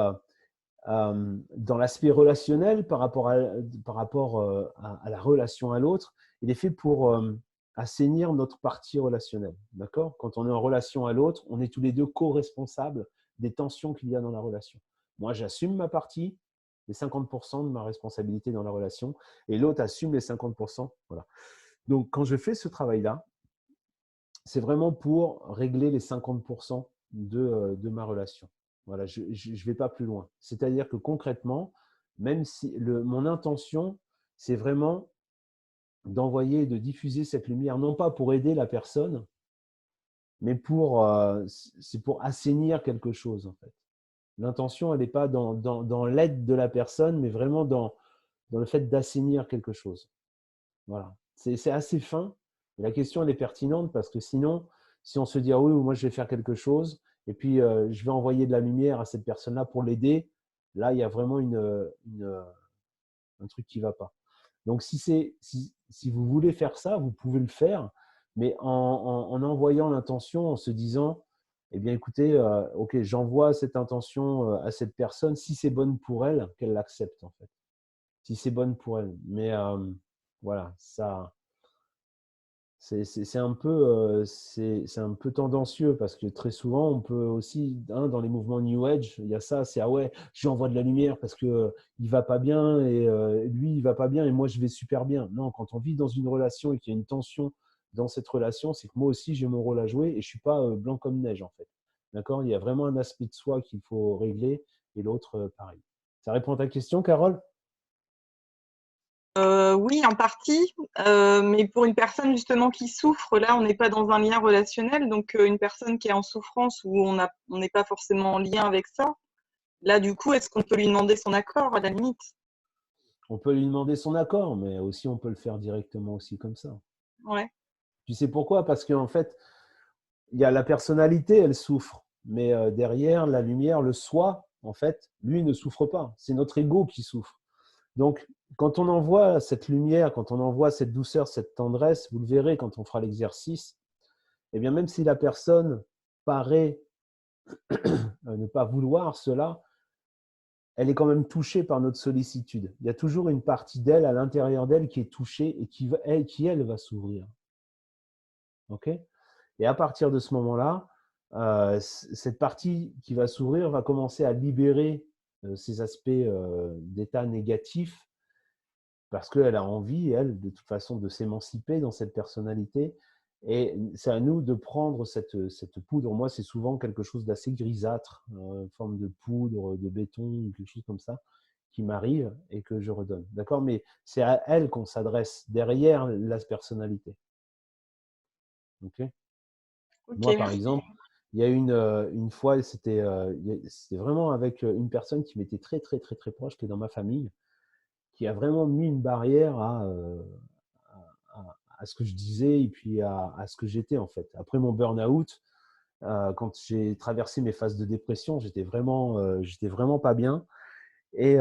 dans l'aspect relationnel, par rapport à la relation à l'autre, il est fait pour assainir notre partie relationnelle. D'accord? Quand on est en relation à l'autre, on est tous les deux co-responsables des tensions qu'il y a dans la relation. Moi, j'assume ma partie, les 50% de ma responsabilité dans la relation, et l'autre assume les 50%. Voilà. Donc, quand je fais ce travail-là, c'est vraiment pour régler les 50% de ma relation. Voilà, je ne vais pas plus loin. C'est-à-dire que concrètement, même si mon intention, c'est vraiment d'envoyer et de diffuser cette lumière, non pas pour aider la personne, mais c'est pour assainir quelque chose, en fait. L'intention, elle n'est pas dans l'aide de la personne, mais vraiment dans le fait d'assainir quelque chose. Voilà. C'est assez fin. Et la question, elle est pertinente parce que sinon, si on se dit, ah oui, moi, je vais faire quelque chose et puis je vais envoyer de la lumière à cette personne-là pour l'aider, là, il y a vraiment un truc qui ne va pas. Donc, si vous voulez faire ça, vous pouvez le faire, mais en envoyant l'intention, en se disant, eh bien, écoutez, OK, j'envoie cette intention à cette personne. Si c'est bonne pour elle, qu'elle l'accepte, en fait. Si c'est bonne pour elle. Mais voilà, ça, c'est un peu tendancieux parce que très souvent, on peut aussi, hein, dans les mouvements New Age, il y a ça, c'est ah ouais, j'envoie de la lumière parce que il va pas bien et lui, il va pas bien et moi, je vais super bien. Non, quand on vit dans une relation et qu'il y a une tension dans cette relation, c'est que moi aussi, j'ai mon rôle à jouer et je suis pas blanc comme neige en fait. D'accord? Il y a vraiment un aspect de soi qu'il faut régler et l'autre, pareil. Ça répond à ta question, Carole? Oui, en partie, mais pour une personne justement qui souffre, là, on n'est pas dans un lien relationnel, donc une personne qui est en souffrance où on n'est pas forcément en lien avec ça. Là, du coup, est-ce qu'on peut lui demander son accord à la limite? On peut lui demander son accord, mais aussi on peut le faire directement aussi comme ça. Ouais. Tu sais pourquoi? Parce qu'en fait, il y a la personnalité, elle souffre. Mais derrière, la lumière, le soi, en fait, lui ne souffre pas. C'est notre ego qui souffre. Donc, quand on envoie cette lumière, quand on envoie cette douceur, cette tendresse, vous le verrez quand on fera l'exercice, eh bien, même si la personne paraît ne pas vouloir cela, elle est quand même touchée par notre sollicitude. Il y a toujours une partie d'elle, à l'intérieur d'elle, qui est touchée et elle, va s'ouvrir. OK? Et à partir de ce moment-là, cette partie qui va s'ouvrir va commencer à libérer ces aspects d'état négatif parce qu'elle a envie, elle, de toute façon, de s'émanciper dans cette personnalité. Et c'est à nous de prendre cette poudre. Moi, c'est souvent quelque chose d'assez grisâtre, une forme de poudre, de béton, ou quelque chose comme ça, qui m'arrive et que je redonne. D'accord? Mais c'est à elle qu'on s'adresse derrière la personnalité. OK? Ok, Moi, par merci. exemple, il y a une fois, c'était vraiment avec une personne qui m'était très, très, très, très proche, qui est dans ma famille, qui a vraiment mis une barrière à ce que je disais et puis à ce que j'étais, en fait. Après mon burn-out, quand j'ai traversé mes phases de dépression, j'étais vraiment pas bien. Et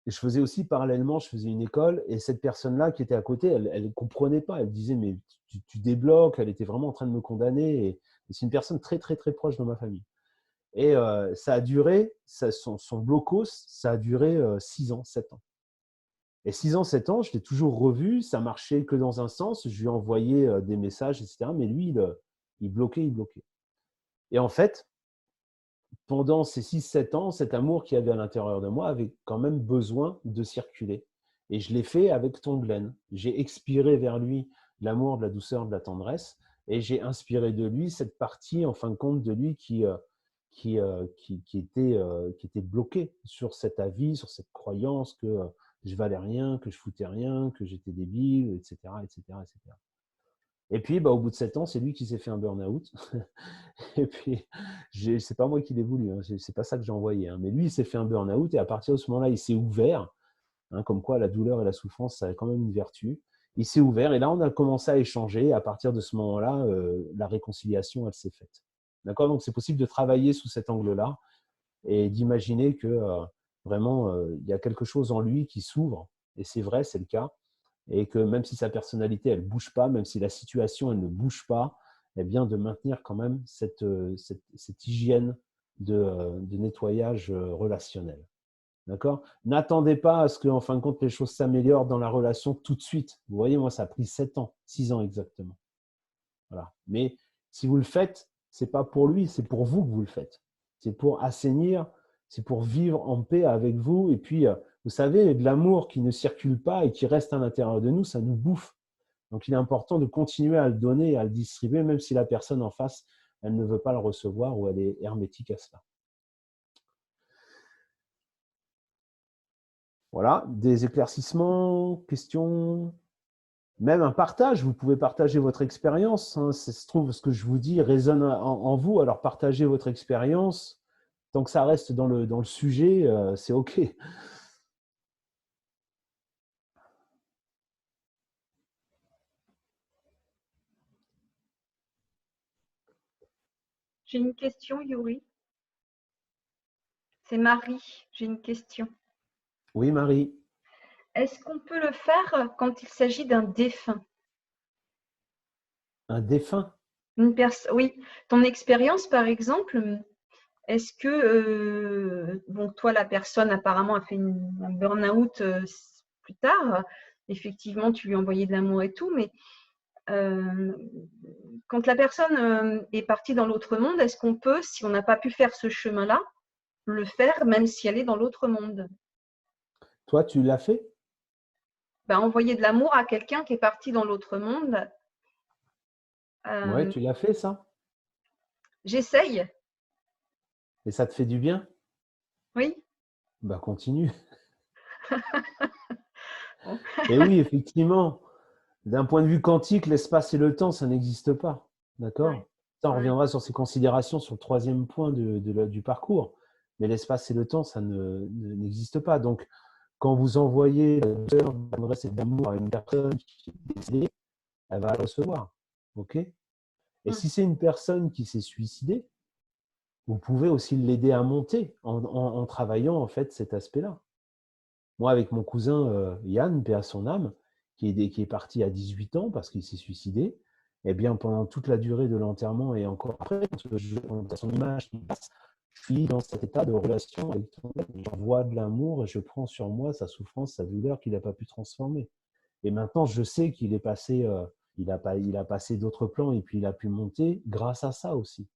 je faisais aussi parallèlement, je faisais une école et cette personne-là qui était à côté, elle ne comprenait pas. Elle disait, mais tu débloques. Elle était vraiment en train de me condamner. Et c'est une personne très, très, très proche de ma famille. Et ça a duré, son blocos, ça a duré 6 ans, 7 ans. Et 6 ans, 7 ans, je l'ai toujours revu. Ça marchait que dans un sens. Je lui envoyais des messages, etc. Mais lui, il bloquait, il bloquait. Et en fait, pendant ces 6-7 ans, cet amour qu'il y avait à l'intérieur de moi avait quand même besoin de circuler. Et je l'ai fait avec Tonglen. J'ai expiré vers lui l'amour, de la douceur, de la tendresse. Et j'ai inspiré de lui cette partie, en fin de compte, de lui qui était bloquée sur cet avis, sur cette croyance que je valais rien, que je foutais rien, que j'étais débile, etc., etc., etc. Et puis, au bout de 7 ans, c'est lui qui s'est fait un burn-out. Et puis, c'est pas moi qui l'ai voulu, hein. C'est pas ça que j'ai envoyé, hein. Mais lui, il s'est fait un burn-out et à partir de ce moment-là, il s'est ouvert, hein, comme quoi la douleur et la souffrance, ça a quand même une vertu. Il s'est ouvert et là, on a commencé à échanger. À partir de ce moment-là, la réconciliation, elle s'est faite. D'accord? Donc, c'est possible de travailler sous cet angle-là et d'imaginer que vraiment, il y a quelque chose en lui qui s'ouvre. Et c'est vrai, c'est le cas. Et que même si sa personnalité, elle ne bouge pas, même si la situation, elle ne bouge pas, eh bien, de maintenir quand même cette hygiène de nettoyage relationnel. D'accord? N'attendez pas à ce qu'en fin de compte, les choses s'améliorent dans la relation tout de suite. Vous voyez, moi, ça a pris 7 ans, 6 ans exactement. Voilà. Mais si vous le faites, ce n'est pas pour lui, c'est pour vous que vous le faites. C'est pour assainir, c'est pour vivre en paix avec vous. Et puis, vous savez, de l'amour qui ne circule pas et qui reste à l'intérieur de nous, ça nous bouffe. Donc, il est important de continuer à le donner et à le distribuer, même si la personne en face, elle ne veut pas le recevoir ou elle est hermétique à cela. Voilà, des éclaircissements, questions, même un partage. Vous pouvez partager votre expérience, hein. Ça se trouve, ce que je vous dis résonne en vous, alors partagez votre expérience. Tant que ça reste dans le sujet, c'est OK. J'ai une question, Yuri. C'est Marie, j'ai une question. Oui, Marie. Est-ce qu'on peut le faire quand il s'agit d'un défunt? Un défunt? Oui, ton expérience, par exemple, est-ce que, bon, toi, la personne apparemment a fait un burn-out plus tard, effectivement, tu lui as envoyé de l'amour et tout, mais quand la personne est partie dans l'autre monde, est-ce qu'on peut, si on n'a pas pu faire ce chemin-là, le faire même si elle est dans l'autre monde? Toi, tu l'as fait? Envoyer de l'amour à quelqu'un qui est parti dans l'autre monde. Ouais, tu l'as fait, ça? J'essaye. Et ça te fait du bien? Oui. Continue. Et oui, effectivement, d'un point de vue quantique, l'espace et le temps, ça n'existe pas. D'accord? Ouais. Ça, on Ouais. reviendra sur ces considérations sur le troisième point du parcours. Mais l'espace et le temps, ça n'existe pas. Donc, quand vous envoyez la douceur, la tendresse et l'amour à une personne qui est décédée, elle va le recevoir. OK? Et si c'est une personne qui s'est suicidée, vous pouvez aussi l'aider à monter en travaillant en fait cet aspect-là. Moi, avec mon cousin Yann, paix à son âme, qui est parti à 18 ans parce qu'il s'est suicidé, eh bien, pendant toute la durée de l'enterrement et encore après, quand son image qui passe, je suis dans cet état de relation avec son âme. J'envoie de l'amour et je prends sur moi sa souffrance, sa douleur qu'il n'a pas pu transformer. Et maintenant, je sais qu'il est passé, il a passé d'autres plans et puis il a pu monter grâce à ça aussi.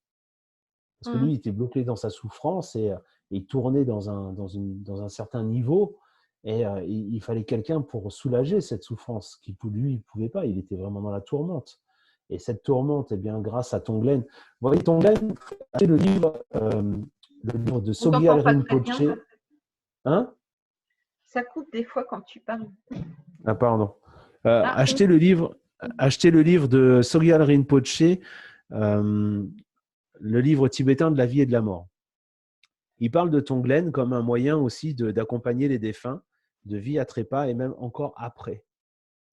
Parce que lui, il était bloqué dans sa souffrance et il tournait dans un certain niveau. Et il fallait quelqu'un pour soulager cette souffrance qui, pour lui, il ne pouvait pas. Il était vraiment dans la tourmente. Et cette tourmente, eh bien, grâce à Tonglen. Vous voyez, Tonglen, c'est le livre de Sogyal Rinpoche. Hein? Ça coupe des fois quand tu parles. Ah, pardon. Achetez le livre de Sogyal Rinpoche, le livre tibétain de la vie et de la mort. Il parle de Tonglen comme un moyen aussi d'accompagner les défunts de vie à trépas et même encore après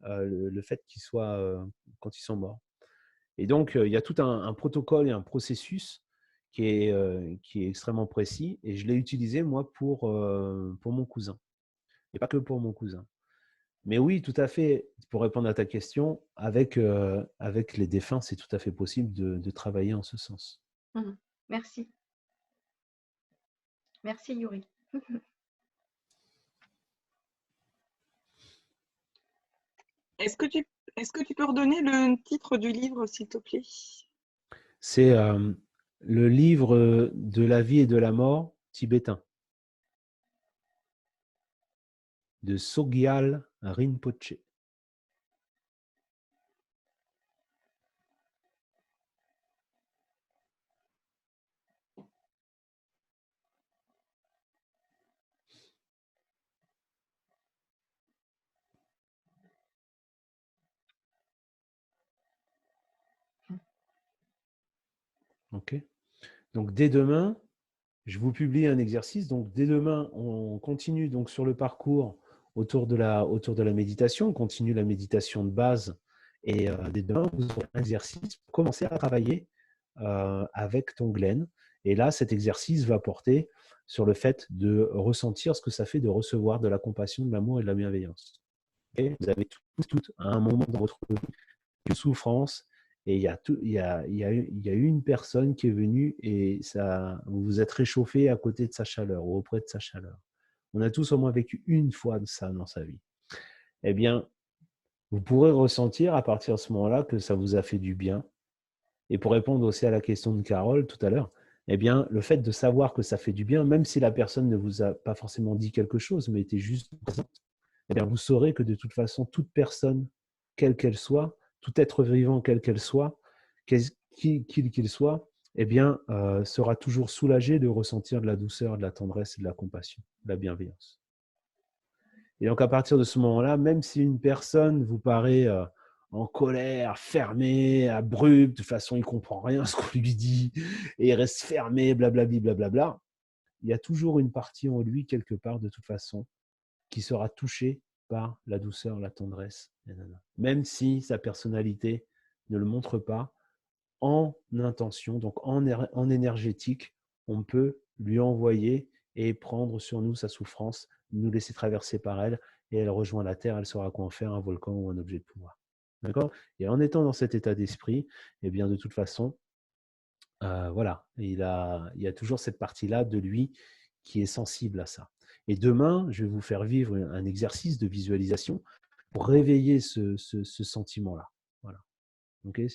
le fait qu'ils soient quand ils sont morts. Et donc, il y a tout un protocole et un processus qui est extrêmement précis et je l'ai utilisé moi pour mon cousin. et pas que pour mon cousin. Mais oui, tout à fait, pour répondre à ta question, avec les défunts, c'est tout à fait possible de travailler en ce sens. Merci. Merci, Yuri. Est-ce que tu peux redonner le titre du livre, s'il te plaît? C'est le livre de la vie et de la mort tibétain de Sogyal Rinpoche. Ok. Donc dès demain, je vous publie un exercice. Donc dès demain, on continue donc sur le parcours autour de la méditation. On continue la méditation de base. Et dès demain, vous aurez un exercice pour commencer à travailler avec Tonglen. Et là, cet exercice va porter sur le fait de ressentir ce que ça fait de recevoir de la compassion, de l'amour et de la bienveillance. Et vous avez toutes, à un moment dans votre vie, une souffrance. Et il y a une personne qui est venue et ça, vous vous êtes réchauffé à côté de sa chaleur ou auprès de sa chaleur. On a tous au moins vécu une fois de ça dans sa vie. Eh bien, vous pourrez ressentir à partir de ce moment-là que ça vous a fait du bien. Et pour répondre aussi à la question de Carole tout à l'heure, eh bien, le fait de savoir que ça fait du bien, même si la personne ne vous a pas forcément dit quelque chose, mais était juste présente, eh bien, vous saurez que de toute façon, toute personne, quelle qu'elle soit, tout être vivant, quel qu'il soit, eh bien, sera toujours soulagé de ressentir de la douceur, de la tendresse et de la compassion, de la bienveillance. Et donc, à partir de ce moment-là, même si une personne vous paraît en colère, fermée, abrupte, de toute façon, il ne comprend rien à ce qu'on lui dit, et il reste fermé, blablabli, blablabla, il y a toujours une partie en lui, quelque part, de toute façon, qui sera touchée par la douceur, la tendresse, même si sa personnalité ne le montre pas, en intention, donc en énergétique, on peut lui envoyer et prendre sur nous sa souffrance, nous laisser traverser par elle, et elle rejoint la terre, elle saura quoi en faire, un volcan ou un objet de pouvoir. D'accord? Et en étant dans cet état d'esprit, eh bien, de toute façon, voilà, il y a toujours cette partie-là de lui qui est sensible à ça. Et demain, je vais vous faire vivre un exercice de visualisation pour réveiller ce sentiment-là. Voilà. Okay?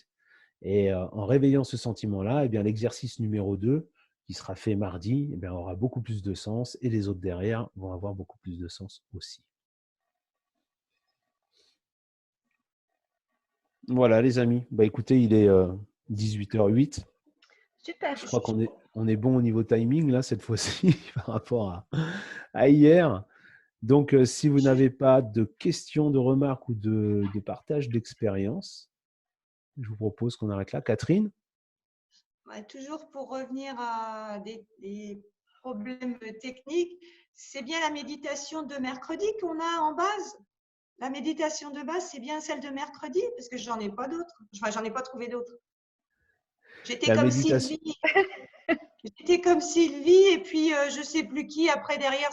Et en réveillant ce sentiment-là, eh bien, l'exercice numéro 2, qui sera fait mardi, eh bien, aura beaucoup plus de sens et les autres derrière vont avoir beaucoup plus de sens aussi. Voilà, les amis. Bah, écoutez, il est 18h08. Super. Je crois qu'on est bon au niveau timing, là, cette fois-ci, par rapport à hier. Donc, si vous n'avez pas de questions, de remarques ou de partage d'expérience, je vous propose qu'on arrête là. Catherine? Toujours pour revenir à des problèmes techniques, c'est bien la méditation de mercredi qu'on a en base. La méditation de base, c'est bien celle de mercredi, parce que j'en ai pas d'autres. Enfin, j'en ai pas trouvé d'autres. J'étais comme Sylvie. J'étais comme Sylvie et puis je sais plus qui après derrière